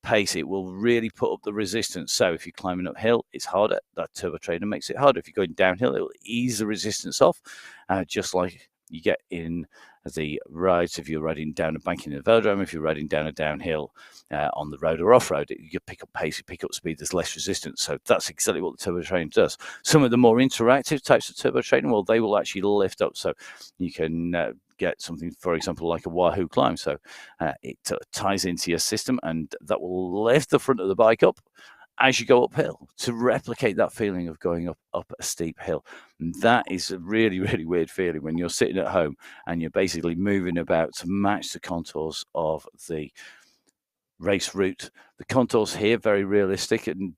pace. It will really put up the resistance. So if you're climbing uphill, it's harder. That turbo trainer makes it harder. If you're going downhill, it will ease the resistance off, just like you get in the rides if you're riding down a bank in a velodrome. If you're riding down a downhill on the road or off-road, you pick up pace, you pick up speed, there's less resistance. So that's exactly what the turbo trainer does. Some of the more interactive types of turbo trainer, well, they will actually lift up. So you can get something, for example, like a Wahoo climb. So it ties into your system, and that will lift the front of the bike up as you go uphill to replicate that feeling of going up a steep hill. And that is a really, really weird feeling when you're sitting at home and you're basically moving about to match the contours of the race route. The contours here, very realistic, and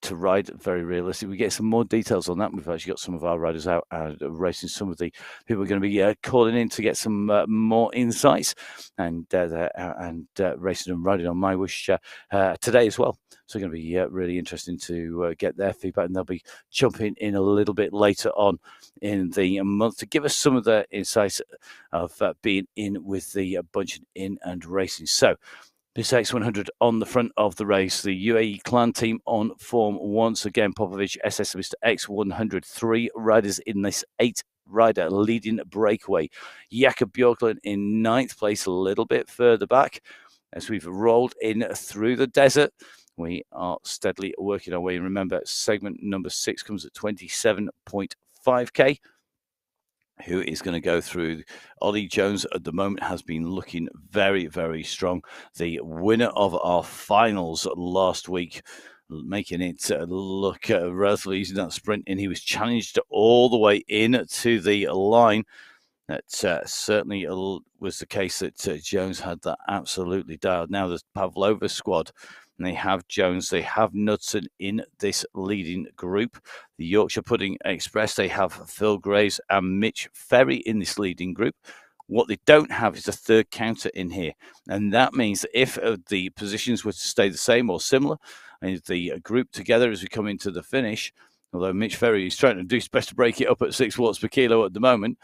to ride very realistic. We get some more details on that. We've actually got some of our riders out racing. Some of the people are going to be calling in to get some more insights, and racing and riding on MyWhoosh today as well. So it's going to be really interesting to get their feedback, and they'll be jumping in a little bit later on in the month to give us some of the insights of being in with the bunch in and racing. So this X100 on the front of the race, the UAE clan team on form once again. Popovic, SS, Mr. X100, 3 riders in this 8-rider leading breakaway. Jakob Bjorklund in 9th place, a little bit further back. As we've rolled in through the desert, we are steadily working our way. And remember, segment number 6 comes at 27.5k. Who is going to go through? Ollie Jones at the moment has been looking very, very strong. The winner of our finals last week, making it look relatively easy, that sprint, and he was challenged all the way in to the line. That certainly was the case that Jones had that absolutely dialed. Now the Pavlova squad, and they have Jones, they have Knudsen in this leading group. The Yorkshire Pudding Express, they have Phil Graves and Mitch Ferry in this leading group. What they don't have is a third counter in here. And that means that if the positions were to stay the same or similar, and the group together as we come into the finish, although Mitch Ferry is trying to do his best to break it up at 6 watts per kilo at the moment,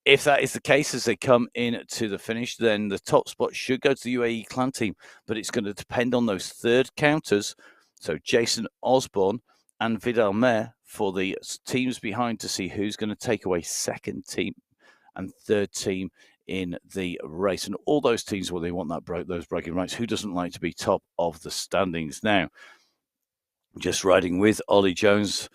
if that is the case as they come in to the finish, then the top spot should go to the UAE clan team, but it's going to depend on those third counters. So Jason Osborne and Vidal Mayer for the teams behind to see who's going to take away second team and third team in the race. And all those teams, well, they want that those bragging rights. Who doesn't like to be top of the standings? Now, just riding with Ollie Jones,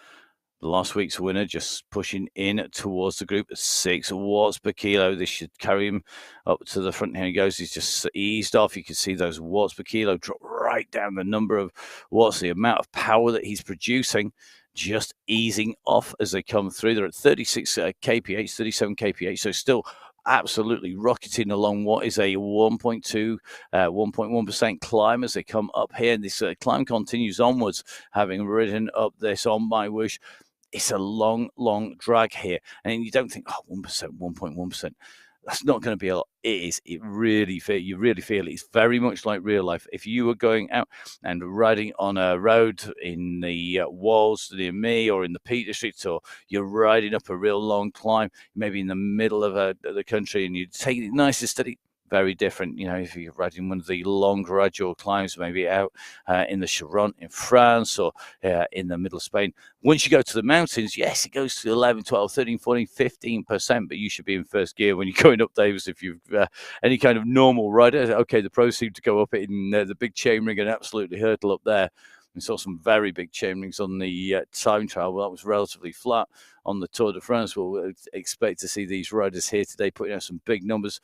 last week's winner, just pushing in towards the group at 6 watts per kilo. This should carry him up to the front. Here he goes. He's just eased off. You can see those watts per kilo drop right down. The number of watts, the amount of power that he's producing, just easing off as they come through. They're at 36 kph, 37 kph, so still absolutely rocketing along what is a 1.1% climb as they come up here. And this climb continues onwards, having ridden up this on MyWhoosh. It's a long, long drag here. And you don't think, 1%, 1.1%. That's not going to be a lot. It is. You really feel it. It's very much like real life. If you were going out and riding on a road in the walls near me or in the Peak District, or you're riding up a real long climb, maybe in the middle of the country, and you're taking it nice and steady, very different. You know, if you're riding one of the long gradual climbs, maybe out in the Charente in France or in the middle of Spain. Once you go to the mountains, yes, it goes to 11, 12, 13, 14, 15%, but you should be in first gear when you're going up, Davis. If you've any kind of normal rider, okay, the pros seem to go up in the big chain ring and absolutely hurtle up there. We saw some very big chain rings on the time trial. Well, that was relatively flat on the Tour de France. We'll expect to see these riders here today putting out some big numbers.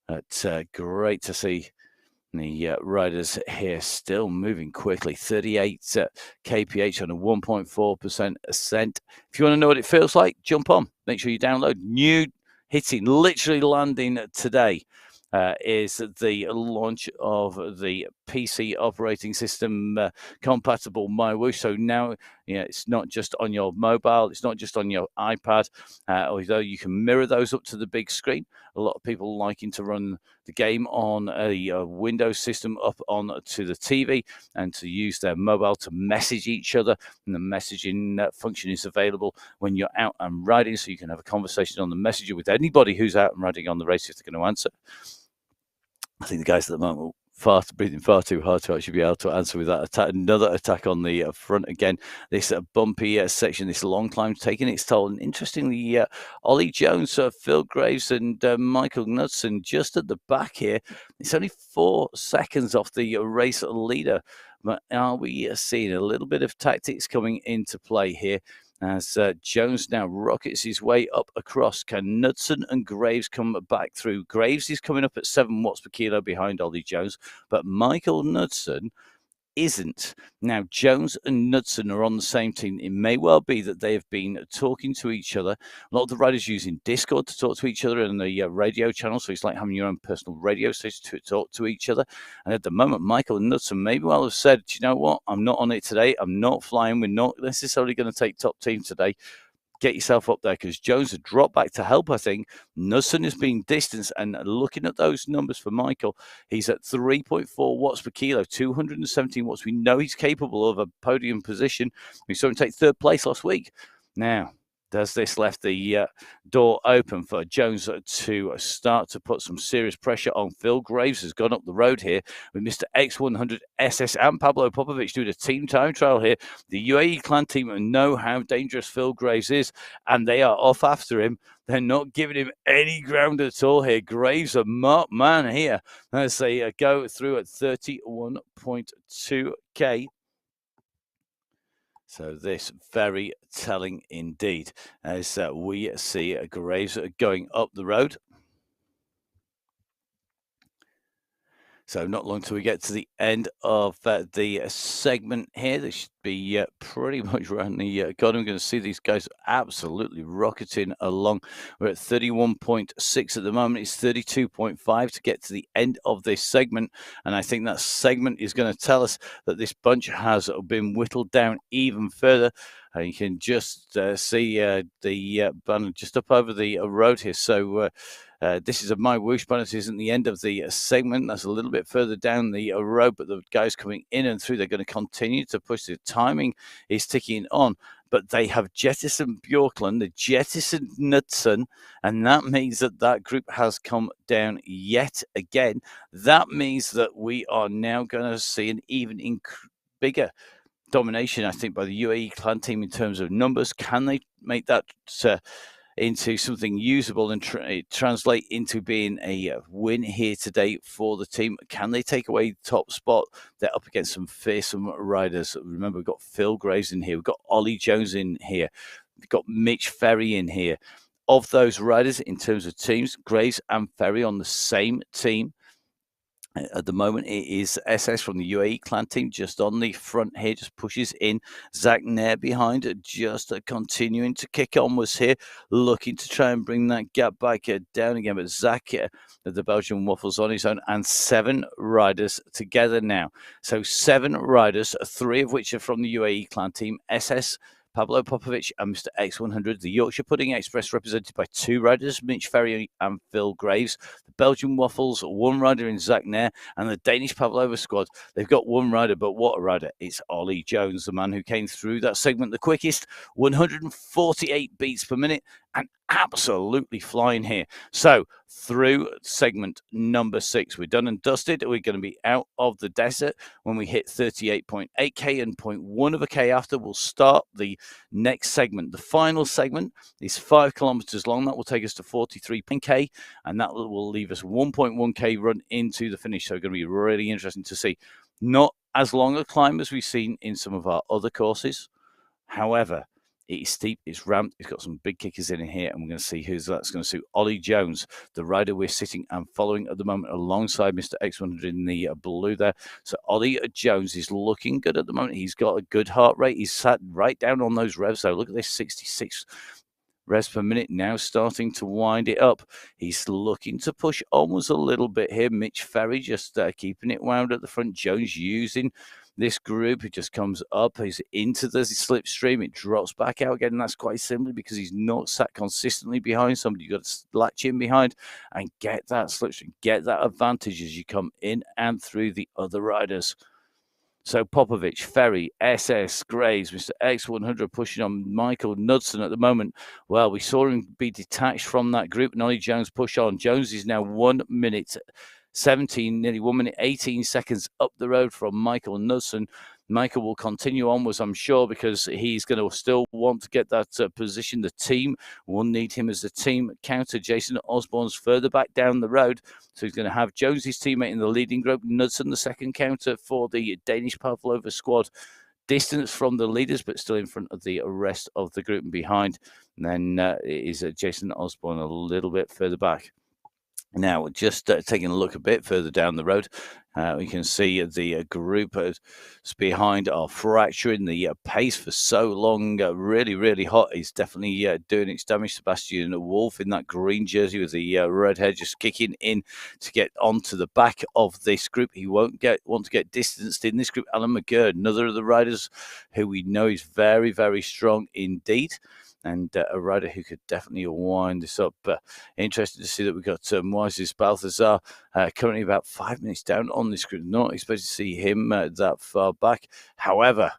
It's great to see the riders here still moving quickly. 38 kph on a 1.4% ascent. If you want to know what it feels like, jump on. Make sure you download. New hitting, literally landing today. Is the launch of the PC operating system compatible MyWhoosh. So now, it's not just on your mobile, it's not just on your iPad, although you can mirror those up to the big screen. A lot of people liking to run the game on a Windows system up onto the TV and to use their mobile to message each other. And the messaging function is available when you're out and riding, so you can have a conversation on the messenger with anybody who's out and riding on the race if they're going to answer. I think the guys at the moment are breathing far too hard to actually be able to answer with that attack. Another attack on the front again. This bumpy section, this long climb taking its toll. And interestingly, Ollie Jones, Phil Graves and Michael Knudsen just at the back here. It's only 4 seconds off the race leader. But are we seeing a little bit of tactics coming into play here? As Jones now rockets his way up across. Can Knudsen and Graves come back through? Graves is coming up at 7 watts per kilo behind Ollie Jones, but Michael Knudsen isn't. Now, Jones and Knudsen are on the same team. It may well be that they have been talking to each other. A lot of the riders using Discord to talk to each other and the radio channel, so it's like having your own personal radio station to talk to each other. And at the moment, Michael Knudsen may well have said, you know what, I'm not on it today. I'm not flying. We're not necessarily going to take top team today. Get yourself up there, because Jones had dropped back to help, I think. Knudsen is being distanced, and looking at those numbers for Michael, he's at 3.4 watts per kilo, 217 watts. We know he's capable of a podium position. We saw him take 3rd place last week. Now, does this left the door open for Jones to start to put some serious pressure on? Phil Graves has gone up the road here with Mr. X100 SS and Pablo Popovic doing a team time trial here. The UAE clan team know how dangerous Phil Graves is, and they are off after him. They're not giving him any ground at all here. Graves, a marked man here, as they go through at 31.2k. So this very telling indeed, as we see Graves going up the road. So not long till we get to the end of the segment here. They should be pretty much around the corner. I'm going to see these guys absolutely rocketing along. We're at 31.6 at the moment. It's 32.5 to get to the end of this segment. And I think that segment is going to tell us that this bunch has been whittled down even further. You can just see the banner just up over the road here. So this is a MyWhoosh banner. It isn't the end of the segment. That's a little bit further down the road, but the guys coming in and through, they're going to continue to push. The timing is ticking on, but they have jettisoned Bjorklund, they jettisoned Knudsen, and that means that that group has come down yet again. That means that we are now going to see an even bigger domination, I think, by the UAE clan team in terms of numbers. Can they make that into something usable and translate into being a win here today for the team? Can they take away the top spot? They're up against some fearsome riders. Remember, we've got Phil Graves in here. We've got Ollie Jones in here. We've got Mitch Ferry in here. Of those riders, in terms of teams, Graves and Ferry on the same team. At the moment, it is SS from the UAE clan team just on the front here, just pushes in. Zach Nair behind, just continuing to kick onwards here, looking to try and bring that gap back down again. But Zach, the Belgian waffles on his own, and 7 riders together now. So 7 riders, 3 of which are from the UAE clan team, SS, Pablo Popovic and Mr. X100. The Yorkshire Pudding Express represented by 2 riders, Mitch Ferry and Phil Graves. The Belgian Waffles, 1 rider in Zach Nair. And the Danish Pavlova squad, they've got 1 rider, but what a rider. It's Ollie Jones, the man who came through that segment the quickest, 148 beats per minute, and absolutely flying here. So through segment number 6. We're done and dusted. We're going to be out of the desert when we hit 38.8k and 0.1 of a k after. We'll start the next segment. The final segment is 5 kilometers long. That will take us to 43k, and that will leave us 1.1k run into the finish. So it's going to be really interesting to see. Not as long a climb as we've seen in some of our other courses. However, it is steep, it's ramped, it's got some big kickers in here, and we're going to see who's that's going to suit. Ollie Jones, the rider we're sitting and following at the moment alongside Mr. X100 in the blue there. So Ollie Jones is looking good at the moment. He's got a good heart rate. He's sat right down on those revs, though. Look at this, 66 revs per minute, now starting to wind it up. He's looking to push almost a little bit here. Mitch Ferry just keeping it wound at the front. Jones using this group. It just comes up, he's into the slipstream, it drops back out again, and that's quite simply because he's not sat consistently behind somebody. You've got to latch in behind and get that slipstream, get that advantage as you come in and through the other riders. So Popovic, Ferry, SS, Graves, Mr. X100 pushing on Michael Knudsen at the moment. Well, we saw him be detached from that group, and Ollie Jones push on. Jones is now 1 minute 17, nearly 1 minute 18 seconds up the road from Michael Knudsen. Michael will continue onwards, I'm sure, because he's going to still want to get that position. The team will need him as a team counter. Jason Osborne's further back down the road, so he's going to have Jones, his teammate, in the leading group. Knudsen, the second counter for the Danish Pavlova squad. Distance from the leaders, but still in front of the rest of the group and behind. And then it is Jason Osborne a little bit further back. Now, just taking a look a bit further down the road, we can see the group behind are fracturing. The pace for so long, really, really hot, is definitely doing its damage. Sebastian Wolf in that green jersey with the red hair just kicking in to get onto the back of this group. He won't want to get distanced in this group. Alan McGurd, another of the riders who we know is very, very strong indeed, and a rider who could definitely wind this up. Interesting to see that we've got Moises Balthazar currently about 5 minutes down on this group. Not expected to see him that far back. However,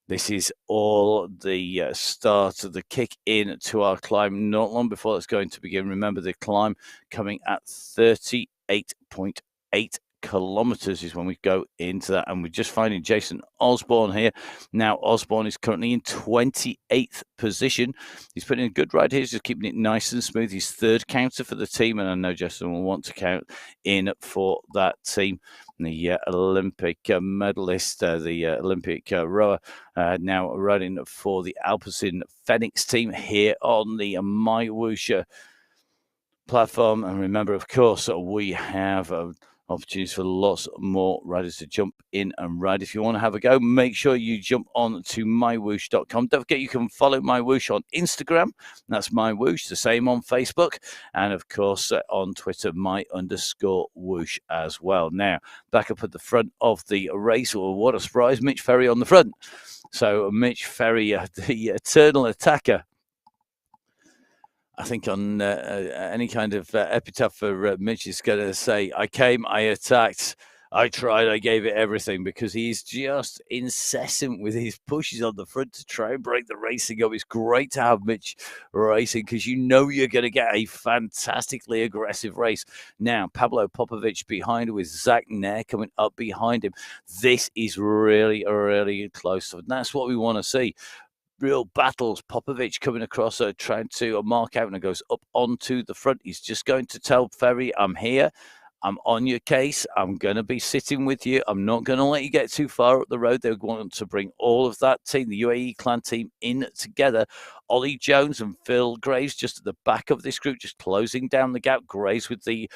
this is all the start of the kick in to our climb. Not long before it's going to begin. Remember, the climb coming at 38.8 kilometers is when we go into that, and we're just finding Jason Osborne here. Now Osborne is currently in 28th position. He's putting a good ride here. He's just keeping it nice and smooth. He's third counter for the team, and I know Jason will want to count in for that team. The Olympic medalist, the Olympic rower, now riding for the Alpecin Phoenix team here on the MyWhoosh platform. And remember, of course, we have opportunities for lots more riders to jump in and ride. If you want to have a go, make sure you jump on to mywhoosh.com. Don't forget you can follow MyWhoosh on Instagram. That's MyWhoosh, the same on Facebook, and of course on Twitter, my_whoosh as well. Now, back up at the front of the race, or what a surprise, Mitch Ferry on the front. So Mitch Ferry, the eternal attacker. I think on any kind of epitaph for Mitch is going to say, I came, I attacked, I tried, I gave it everything, because he's just incessant with his pushes on the front to try and break the racing up. It's great to have Mitch racing, because you know you're going to get a fantastically aggressive race. Now, Pablo Popovic behind with Zach Nair coming up behind him. This is really, really close. And that's what we want to see. Real battles. Popovic coming across, trying to mark out, and it goes up onto the front. He's just going to tell Ferry, I'm here. I'm on your case. I'm going to be sitting with you. I'm not going to let you get too far up the road. They want to bring all of that team, the UAE clan team, in together. Ollie Jones and Phil Graves just at the back of this group, just closing down the gap. Graves with the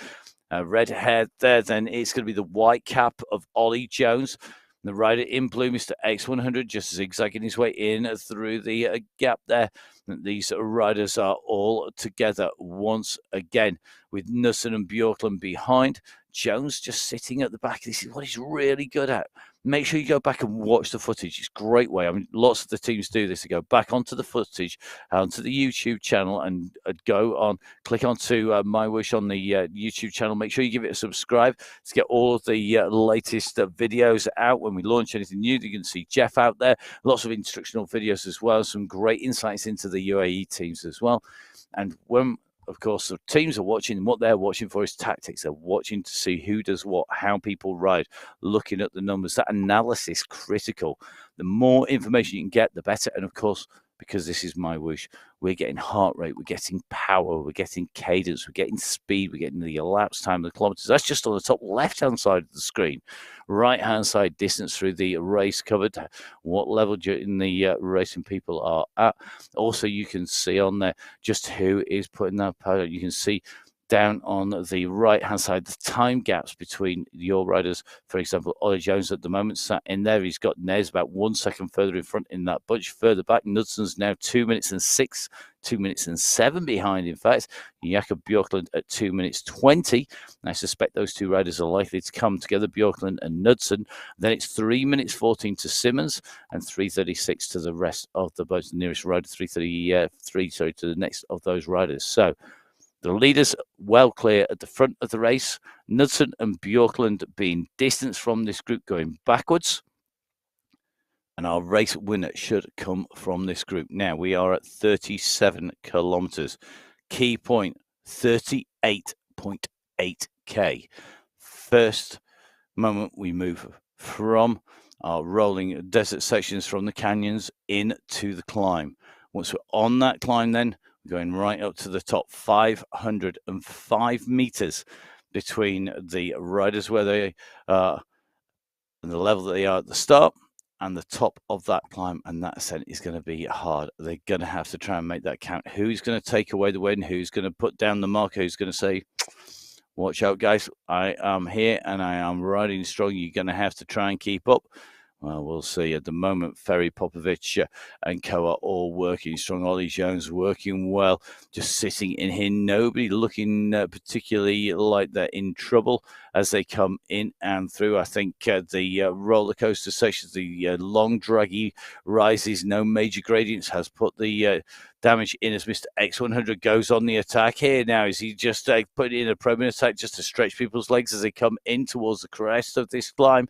red hair there. Then it's going to be the white cap of Ollie Jones. The rider in blue, Mr. X100, just zigzagging his way in through the gap there. These riders are all together once again, with Nussen and Bjorklund behind. Jones just sitting at the back. This is what he's really good at. Make sure you go back and watch the footage. It's a great way. I mean, lots of the teams do this. They go back onto the footage, onto the YouTube channel, and go on, click onto MyWhoosh on the YouTube channel. Make sure you give it a subscribe to get all of the latest videos out when we launch anything new. You can see Jeff out there. Lots of instructional videos as well. Some great insights into the UAE teams as well. And when of course, the teams are watching, and what they're watching for is tactics. They're watching to see who does what, how people ride, looking at the numbers. That analysis critical. The more information you can get, the better. And of course, because this is MyWhoosh, we're getting heart rate, we're getting power, we're getting cadence, we're getting speed, we're getting the elapsed time of the kilometers. That's just on the top left-hand side of the screen. Right-hand side, distance through the race covered, what level in the racing people are at. Also, you can see on there just who is putting that power. You can see down on the right-hand side, the time gaps between your riders. For example, Ollie Jones at the moment sat in there. He's got Nez about 1 second further in front in that bunch. Further back, Knudson's now 2 minutes and 6, 2 minutes and 7 behind, in fact. Jakob Björklund at 2 minutes 20. I suspect those two riders are likely to come together, Björklund and Knudsen. Then it's 3 minutes 14 to Simmons and 3:36 to the rest of the boats. The nearest rider, 3:33, to the next of those riders. So the leaders well clear at the front of the race. Knudsen and Björklund being distanced from this group going backwards. And our race winner should come from this group. Now we are at 37 kilometers. Key point, 38.8k. First moment we move from our rolling desert sections from the canyons into the climb. Once we're on that climb, then going right up to the top, 505 meters between the riders where they are and the level that they are at the start and the top of that climb, and that ascent is going to be hard. They're going to have to try and make that count. Who's going to take away the win? Who's going to put down the marker? Who's going to say, watch out, guys, I am here and I am riding strong. You're going to have to try and keep up. Well, we'll see. At the moment, Ferry, Popovic and co are all working strong. Ollie Jones working well, just sitting in here. Nobody looking particularly like they're in trouble as they come in and through. I think the roller coaster sections, the long, draggy rises, no major gradients, has put the damage in as Mr. X100 goes on the attack here now. Is he just putting in a probing attack just to stretch people's legs as they come in towards the crest of this climb?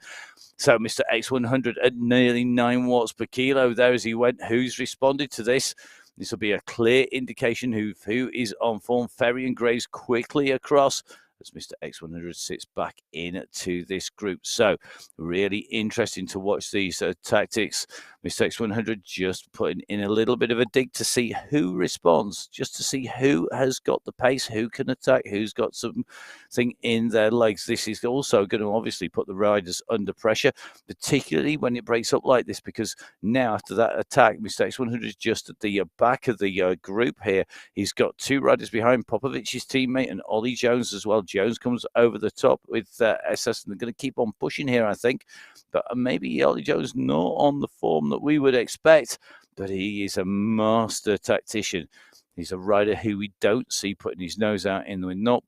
So Mr. X100 at nearly 9 watts per kilo there as he went. Who's responded to this? This will be a clear indication who is on form. Ferry and Graves quickly across as Mr. X100 sits back into this group. So really interesting to watch these tactics. Mr. X100 just putting in a little bit of a dig to see who responds, just to see who has got the pace, who can attack, who's got something in their legs. This is also going to obviously put the riders under pressure, particularly when it breaks up like this, because now after that attack, Mr. X100 is just at the back of the group here. He's got 2 riders behind, Popovic's teammate and Ollie Jones as well. Jones comes over the top with SS, and they're going to keep on pushing here, I think. But maybe Ollie Jones not on the form that we would expect, but he is a master tactician. He's a rider who we don't see putting his nose out in. We're not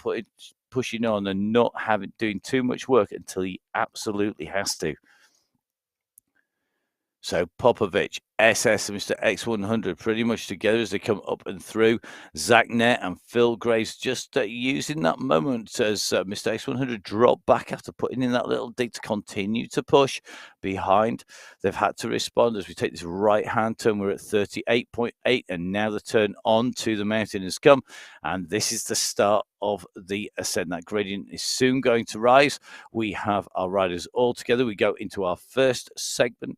pushing on and not doing too much work until he absolutely has to. So Popovic, SS, and Mr. X100 pretty much together as they come up and through. Zach Net and Phil Graves just using that moment as Mr. X100 dropped back after putting in that little dig to continue to push behind. They've had to respond as we take this right-hand turn. We're at 38.8, and now the turn onto the mountain has come. And this is the start of the ascent. That gradient is soon going to rise. We have our riders all together. We go into our first section,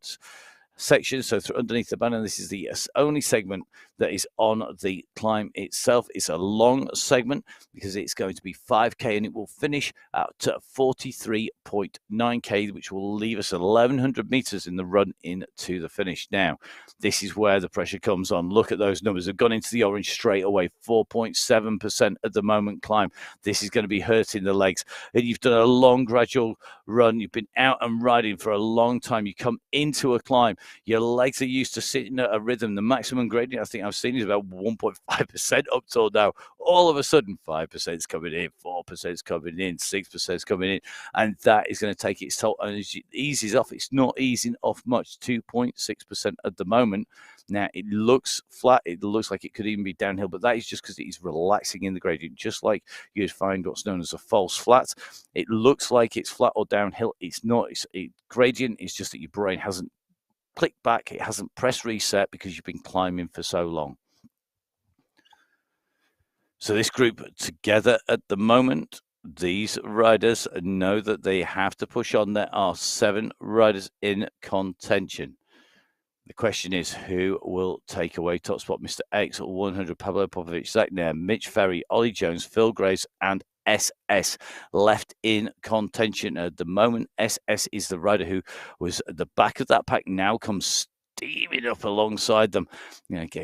so underneath the banner, this is the only segment that is on the climb itself. It's a long segment because it's going to be 5k, and it will finish at 43.9k, which will leave us 1100 meters in the run into the finish. Now, this is where the pressure comes on. Look at those numbers. They've gone into the orange straight away. 4.7% at the moment climb. This is going to be hurting the legs. And you've done a long gradual run. You've been out and riding for a long time. You come into a climb. Your legs are used to sitting at a rhythm. The maximum gradient I think I've seen is about 1.5% up till now. All of a sudden, 5% is coming in, 4% is coming in, 6% is coming in, and that is going to take its toll. And as it eases off, it's not easing off much, 2.6% at the moment. Now, it looks flat. It looks like it could even be downhill, but that is just because it is relaxing in the gradient, just like you'd find what's known as a false flat. It looks like it's flat or downhill. It's not. Gradient is just that your brain hasn't clicked back. It hasn't pressed reset because you've been climbing for so long. So this group together at the moment, these riders know that they have to push on. There are 7 riders in contention. The question is, who will take away top spot? Mr. X 100, Pablo Popovich, Zach Nair, Mitch Ferry, Ollie Jones, Phil Graves, and SS left in contention at the moment. SS is the rider who was at the back of that pack, now comes steaming up alongside them.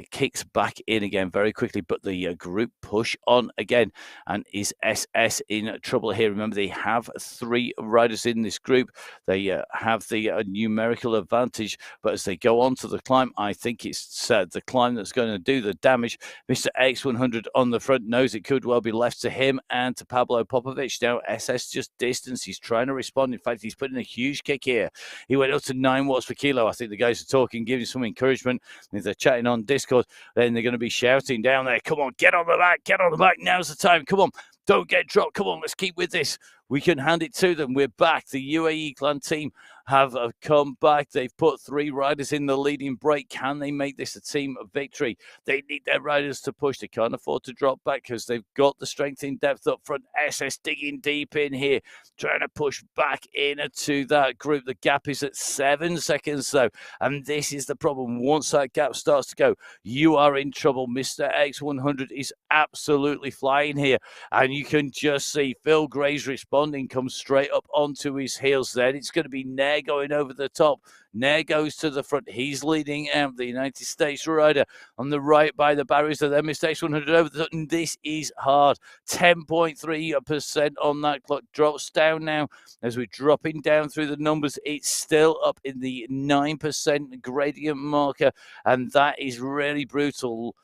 Kicks back in again very quickly, but the group push on again. And is SS in trouble here? Remember, they have 3 riders in this group. They have the numerical advantage, but as they go on to the climb, I think it's the climb that's going to do the damage. Mr. X100 on the front knows it could well be left to him and to Pablo Popovich. Now, SS just distance. He's trying to respond. In fact, he's putting a huge kick here. He went up to 9 watts per kilo. I think the guys are talking, giving some encouragement. If they're chatting on Discord, then they're going to be shouting down there, come on, get on the back, get on the back. Now's the time. Come on, don't get dropped. Come on, let's keep with this. We can hand it to them. We're back. The UAE Clan team have come back. They've put 3 riders in the leading break. Can they make this a team of victory? They need their riders to push. They can't afford to drop back because they've got the strength in depth up front. SS digging deep in here, trying to push back into that group. The gap is at 7 seconds, though. And this is the problem. Once that gap starts to go, you are in trouble. Mr. X100 is absolutely flying here. And you can just see Phil Gray's responding, comes straight up onto his heels. Then it's going to be Nair going over the top. Nair goes to the front. He's leading out the United States rider on the right by the barriers. Then Mr. X100 over the top. And this is hard. 10.3% on that clock. Drops down now as we're dropping down through the numbers. It's still up in the 9% gradient marker. And that is really brutal.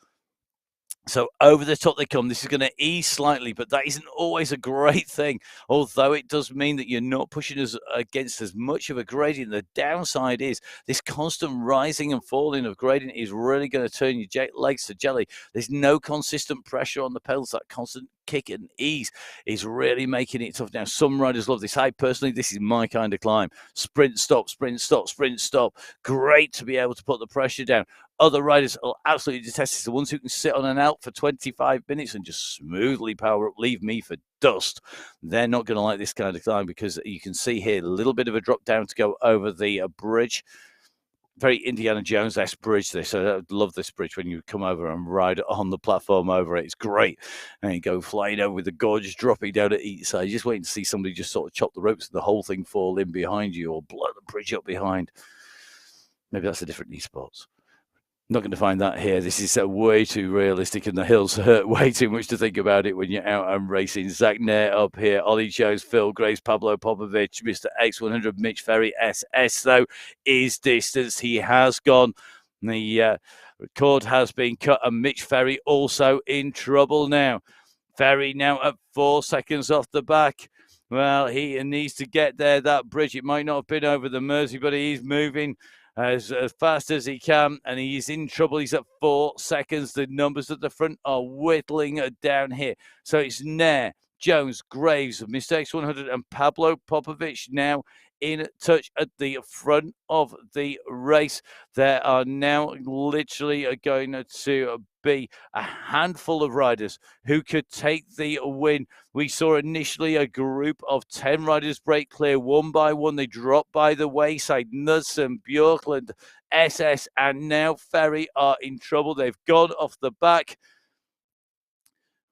So over the top they come. This is going to ease slightly, but that isn't always a great thing, although it does mean that you're not pushing against as much of a gradient. The downside is this constant rising and falling of gradient is really going to turn your legs to jelly. There's no consistent pressure on the pedals. That constant kick and ease is really making it tough. Now, some riders love this. I personally, this is my kind of climb. Sprint, stop, sprint, stop, sprint, stop. Great to be able to put the pressure down. Other riders will absolutely detest this. The ones who can sit on an out for 25 minutes and just smoothly power up, leave me for dust. They're not going to like this kind of climb because you can see here a little bit of a drop down to go over the bridge. Very Indiana Jones-esque bridge this. I love this bridge when you come over and ride on the platform over it. It's great. And you go flying over with the gorgeous dropping down at each side. You're just waiting to see somebody just sort of chop the ropes and the whole thing fall in behind you or blow the bridge up behind. Maybe that's a different esports. Not going to find that here. This is way too realistic, and the hills hurt way too much to think about it when you're out and racing. Zach Nair up here, Ollie Jones, Phil Graves, Pablo Popovich, Mr. X100, Mitch Ferry. SS, though, is distance. He has gone. The record has been cut, and Mitch Ferry also in trouble now. Ferry now at 4 seconds off the back. Well, he needs to get there. That bridge, it might not have been over the Mersey, but he's moving as fast as he can, and he's in trouble. He's at 4 seconds. The numbers at the front are whittling down here. So it's Nair, Jones, Graves, Mr. X100, and Pablo Popovich now in touch at the front of the race. There are now literally going to be a handful of riders who could take the win. We saw initially a group of 10 riders break clear one by one. They dropped by the wayside. Knudsen, Björklund, SS, and now Ferry are in trouble. They've gone off the back.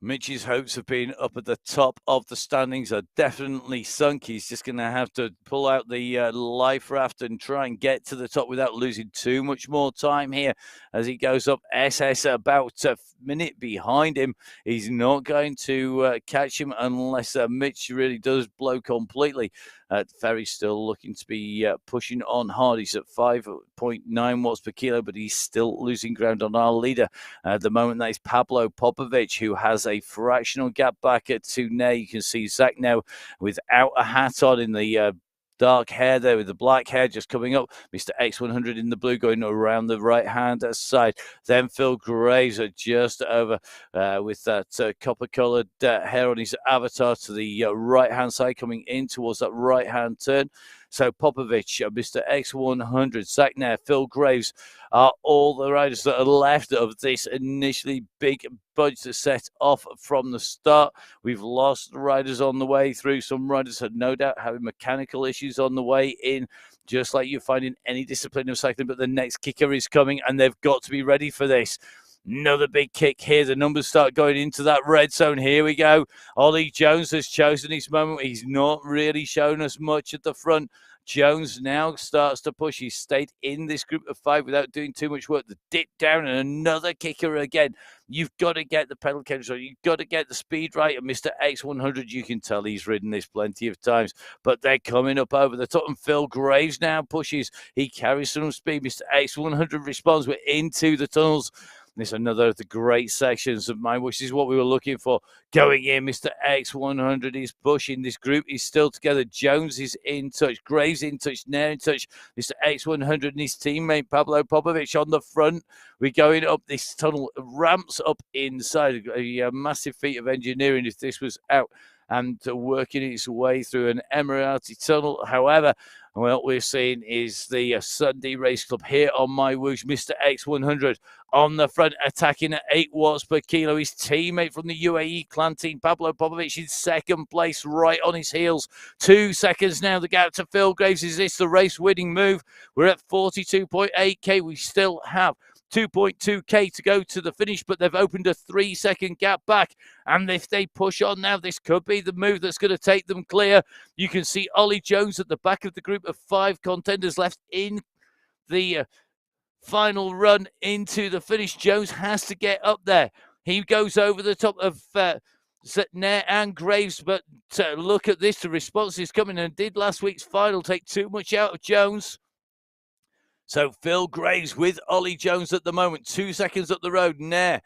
Mitch's hopes of being up at the top of the standings are definitely sunk. He's just going to have to pull out the life raft and try and get to the top without losing too much more time here as he goes up. SS about a minute behind him. He's not going to catch him unless Mitch really does blow completely. Ferry's still looking to be pushing on hard. He's at 5.9 watts per kilo, but he's still losing ground on our leader. At the moment, that is Pablo Popovich, who has a fractional gap back to Nair. You can see Zach now without a hat on in the dark hair there with the black hair just coming up. Mr. X100 in the blue going around the right-hand side. Then Phil Graves are just over with that copper-coloured hair on his avatar to the right-hand side coming in towards that right-hand turn. So Popovich, Mr. X100, Zach Nair, Phil Graves are all the riders that are left of this initially big bunch that set off from the start. We've lost riders on the way through. Some riders had no doubt having mechanical issues on the way in, just like you find in any discipline of cycling. But the next kicker is coming, and they've got to be ready for this. Another big kick here. The numbers start going into that red zone. Here we go. Ollie Jones has chosen his moment. He's not really shown us much at the front. Jones now starts to push. He's stayed in this group of 5 without doing too much work. The dip down and another kicker again. You've got to get the pedal control. You've got to get the speed right. And Mr. X100, you can tell he's ridden this plenty of times. But they're coming up over the top. And Phil Graves now pushes. He carries some speed. Mr. X100 responds. We're into the tunnels. This is another of the great sections of MyWhoosh. This is what we were looking for. Going in, Mr. X100 is pushing. This group is still together. Jones is in touch. Graves in touch. Nair in touch. Mr. X100 and his teammate Pablo Popovich on the front. We're going up this tunnel. Ramps up inside. A massive feat of engineering if this was out and working its way through an Emirati tunnel. However, what we're seeing is the Sunday Race Club here on MyWhoosh. Mr. X100 on the front, attacking at 8 watts per kilo. His teammate from the UAE clan team, Pablo Popovich, in second place, right on his heels. 2 seconds now, the gap to Phil Graves. Is this the race-winning move? We're at 42.8k. We still have 2.2k to go to the finish, but they've opened a 3-second gap back. And if they push on now, this could be the move that's going to take them clear. You can see Ollie Jones at the back of the group of 5 contenders left in the final run into the finish. Jones has to get up there. He goes over the top of Nair and Graves, but look at this. The response is coming, and did last week's final take too much out of Jones? So Phil Graves with Ollie Jones at the moment. 2 seconds up the road. Nair,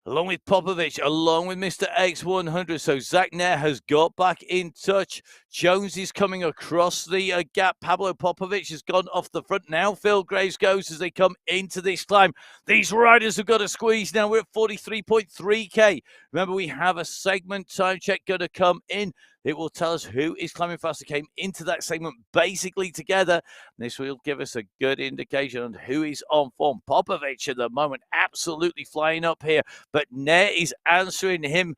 along with Popovich, along with Mr. X100. So Zach Nair has got back in touch. Jones is coming across the gap. Pablo Popovich has gone off the front. Now Phil Graves goes as they come into this climb. These riders have got to squeeze now. We're at 43.3k. Remember, we have a segment time check going to come in. It will tell us who is climbing faster, came into that segment basically together. This will give us a good indication on who is on form. Popovich at the moment absolutely flying up here, but Nair is answering him.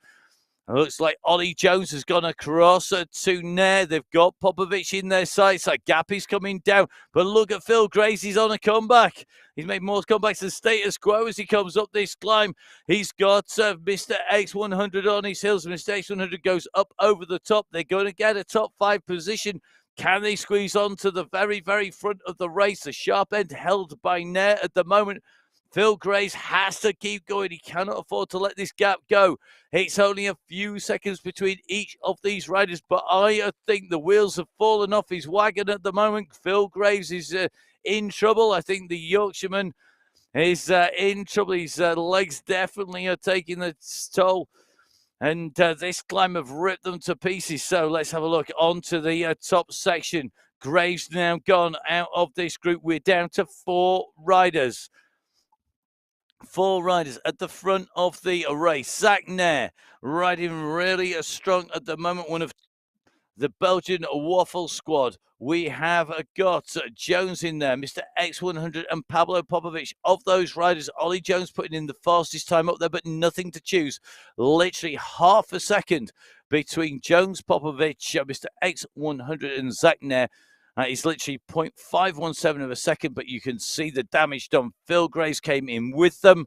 It looks like Ollie Jones has gone across to Nair. They've got Popovich in their sights. That gap is coming down. But look at Phil Graves. He's on a comeback. He's made more comebacks than status quo as he comes up this climb. He's got Mr. X100 on his heels. Mr. X100 goes up over the top. They're going to get a top 5 position. Can they squeeze on to the very, very front of the race? The sharp end held by Nair at the moment. Phil Graves has to keep going. He cannot afford to let this gap go. It's only a few seconds between each of these riders, but I think the wheels have fallen off his wagon at the moment. Phil Graves is in trouble. I think the Yorkshireman is in trouble. His legs definitely are taking the toll. And this climb have ripped them to pieces. So let's have a look onto the top section. Graves now gone out of this group. We're down to 4 riders. 4 riders at the front of the race. Zach Nair riding really strong at the moment. One of the Belgian Waffle Squad. We have got Jones in there, Mr. X100 and Pablo Popovich. Of those riders, Ollie Jones putting in the fastest time up there, but nothing to choose. Literally half a second between Jones, Popovich, Mr. X100 and Zach Nair. It's literally 0.517 of a second, but you can see the damage done. Phil Graves came in with them.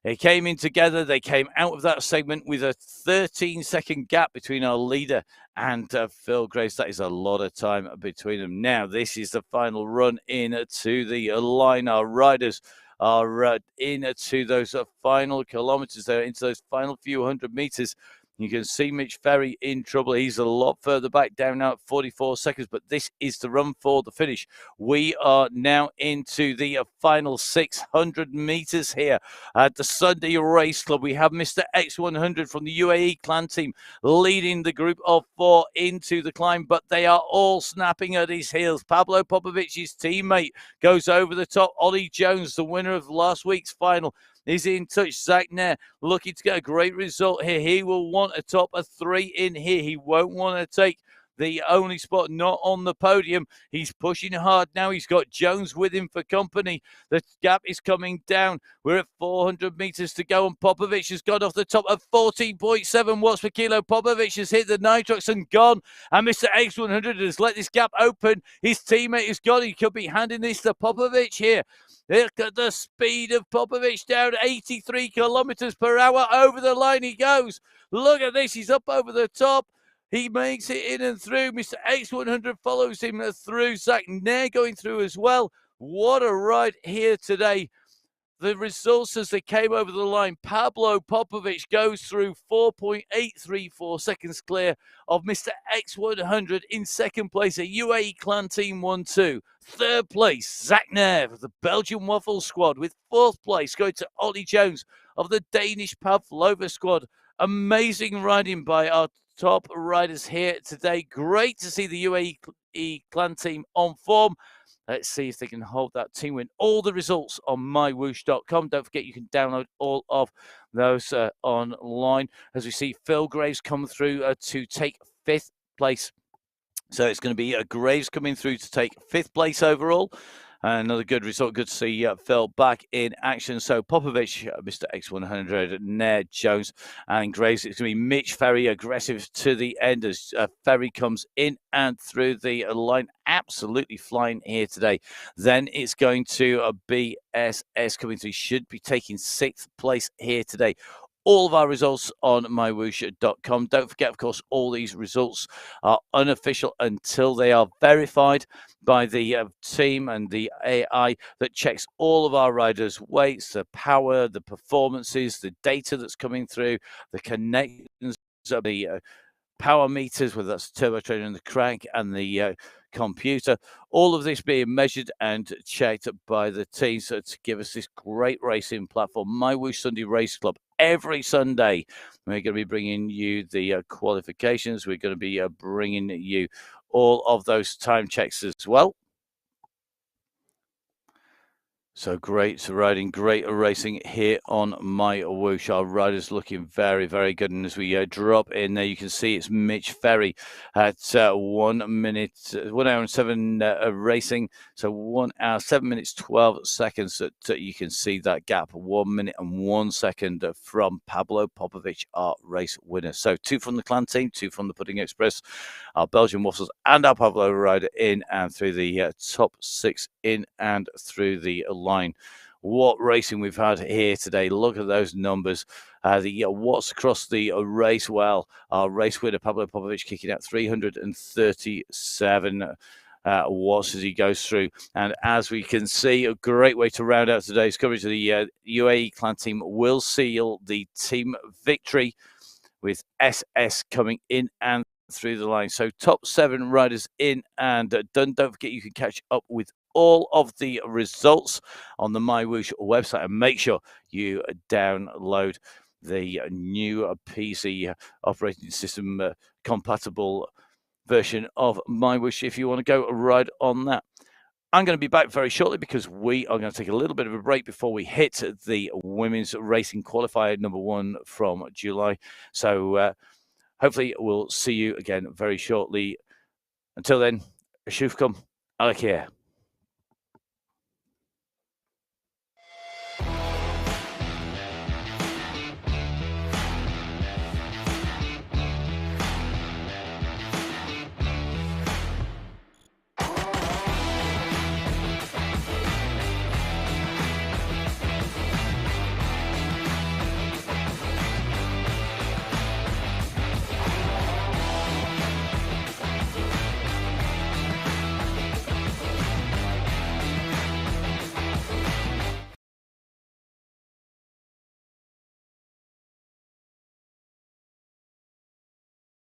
They came in together. They came out of that segment with a 13-second gap between our leader and Phil Graves. That is a lot of time between them. Now, this is the final run in to the line. Our riders are in to those final kilometers. They're into those final few hundred meters. You can see Mitch Ferry in trouble. He's a lot further back, down now at 44 seconds, but this is the run for the finish. We are now into the final 600 meters here at the Sunday Race Club. We have Mr. X100 from the UAE clan team leading the group of 4 into the climb, but they are all snapping at his heels. Pablo Popovich's teammate goes over the top. Ollie Jones, the winner of last week's final, is in touch. Zach Nair looking to get a great result here. He will want a top of 3 in here. He won't want to take the only spot not on the podium. He's pushing hard now. He's got Jones with him for company. The gap is coming down. We're at 400 meters to go, and Popovic has got off the top of 14.7 watts per kilo. Popovic has hit the nitrox and gone, and Mr. X100 has let this gap open. His teammate has gone. He could be handing this to Popovic here. Look at the speed of Popovic, down 83 kilometers per hour. Over the line he goes. Look at this. He's up over the top. He makes it in and through. Mr. X100 follows him through. Zach Nair going through as well. What a ride here today. The results as they came over the line: Pablo Popovic goes through 4.834 seconds clear of Mr. X100 in second place. A UAE clan team 1-2. Third place, Zach Nair of the Belgian Waffle squad, with fourth place going to Ollie Jones of the Danish Pavlova squad. Amazing riding by our top riders here today. Great to see the UAE clan team on form. Let's see if they can hold that team win. All the results on MyWhoosh.com. Don't forget you can download all of those online. As we see, Phil Graves come through to take fifth place. So it's going to be Graves coming through to take fifth place overall. Another good result. Good to see Phil back in action. So Popovic, Mr. X100, Nair, Jones, and Graves. It's going to be Mitch Ferry, aggressive to the end as Ferry comes in and through the line. Absolutely flying here today. Then it's going to be SS coming through. Should be taking sixth place here today. All of our results on MyWhoosh.com. Don't forget, of course, all these results are unofficial until they are verified by the team and the AI that checks all of our riders' weights, the power, the performances, the data that's coming through, the connections of the power meters, whether that's the turbo trainer and the crank and the computer. All of this being measured and checked by the team, so to give us this great racing platform. MyWhoosh Sunday Race Club. Every Sunday, we're going to be bringing you the qualifications. We're going to be bringing you all of those time checks as well. So great riding, great racing here on MyWhoosh. Our riders looking very, very good. And as we drop in there, you can see it's Mitch Ferry at 1 hour and 7 racing. So 1 hour, 7 minutes, 12 seconds. That you can see that gap, 1 minute and 1 second from Pablo Popovic, our race winner. So 2 from the clan team, 2 from the Pudding Express, our Belgian Waffles, and our Pablo rider in and through the top 6 in and through the line. What racing we've had here today. Look at those numbers. The watts across the race. Well, our race winner Pablo Popovic kicking out 337 watts as he goes through. And as we can see, a great way to round out today's coverage of the UAE clan team will seal the team victory with SS coming in and through the line. So top 7 riders in and done. Don't forget you can catch up with all of the results on the MyWhoosh website, and make sure you download the new PC operating system compatible version of MyWhoosh if you want to go ride on that. I'm going to be back very shortly because we are going to take a little bit of a break before we hit the women's racing qualifier number 1 from July. So hopefully we'll see you again very shortly. Until then, Shufkum, Alakir.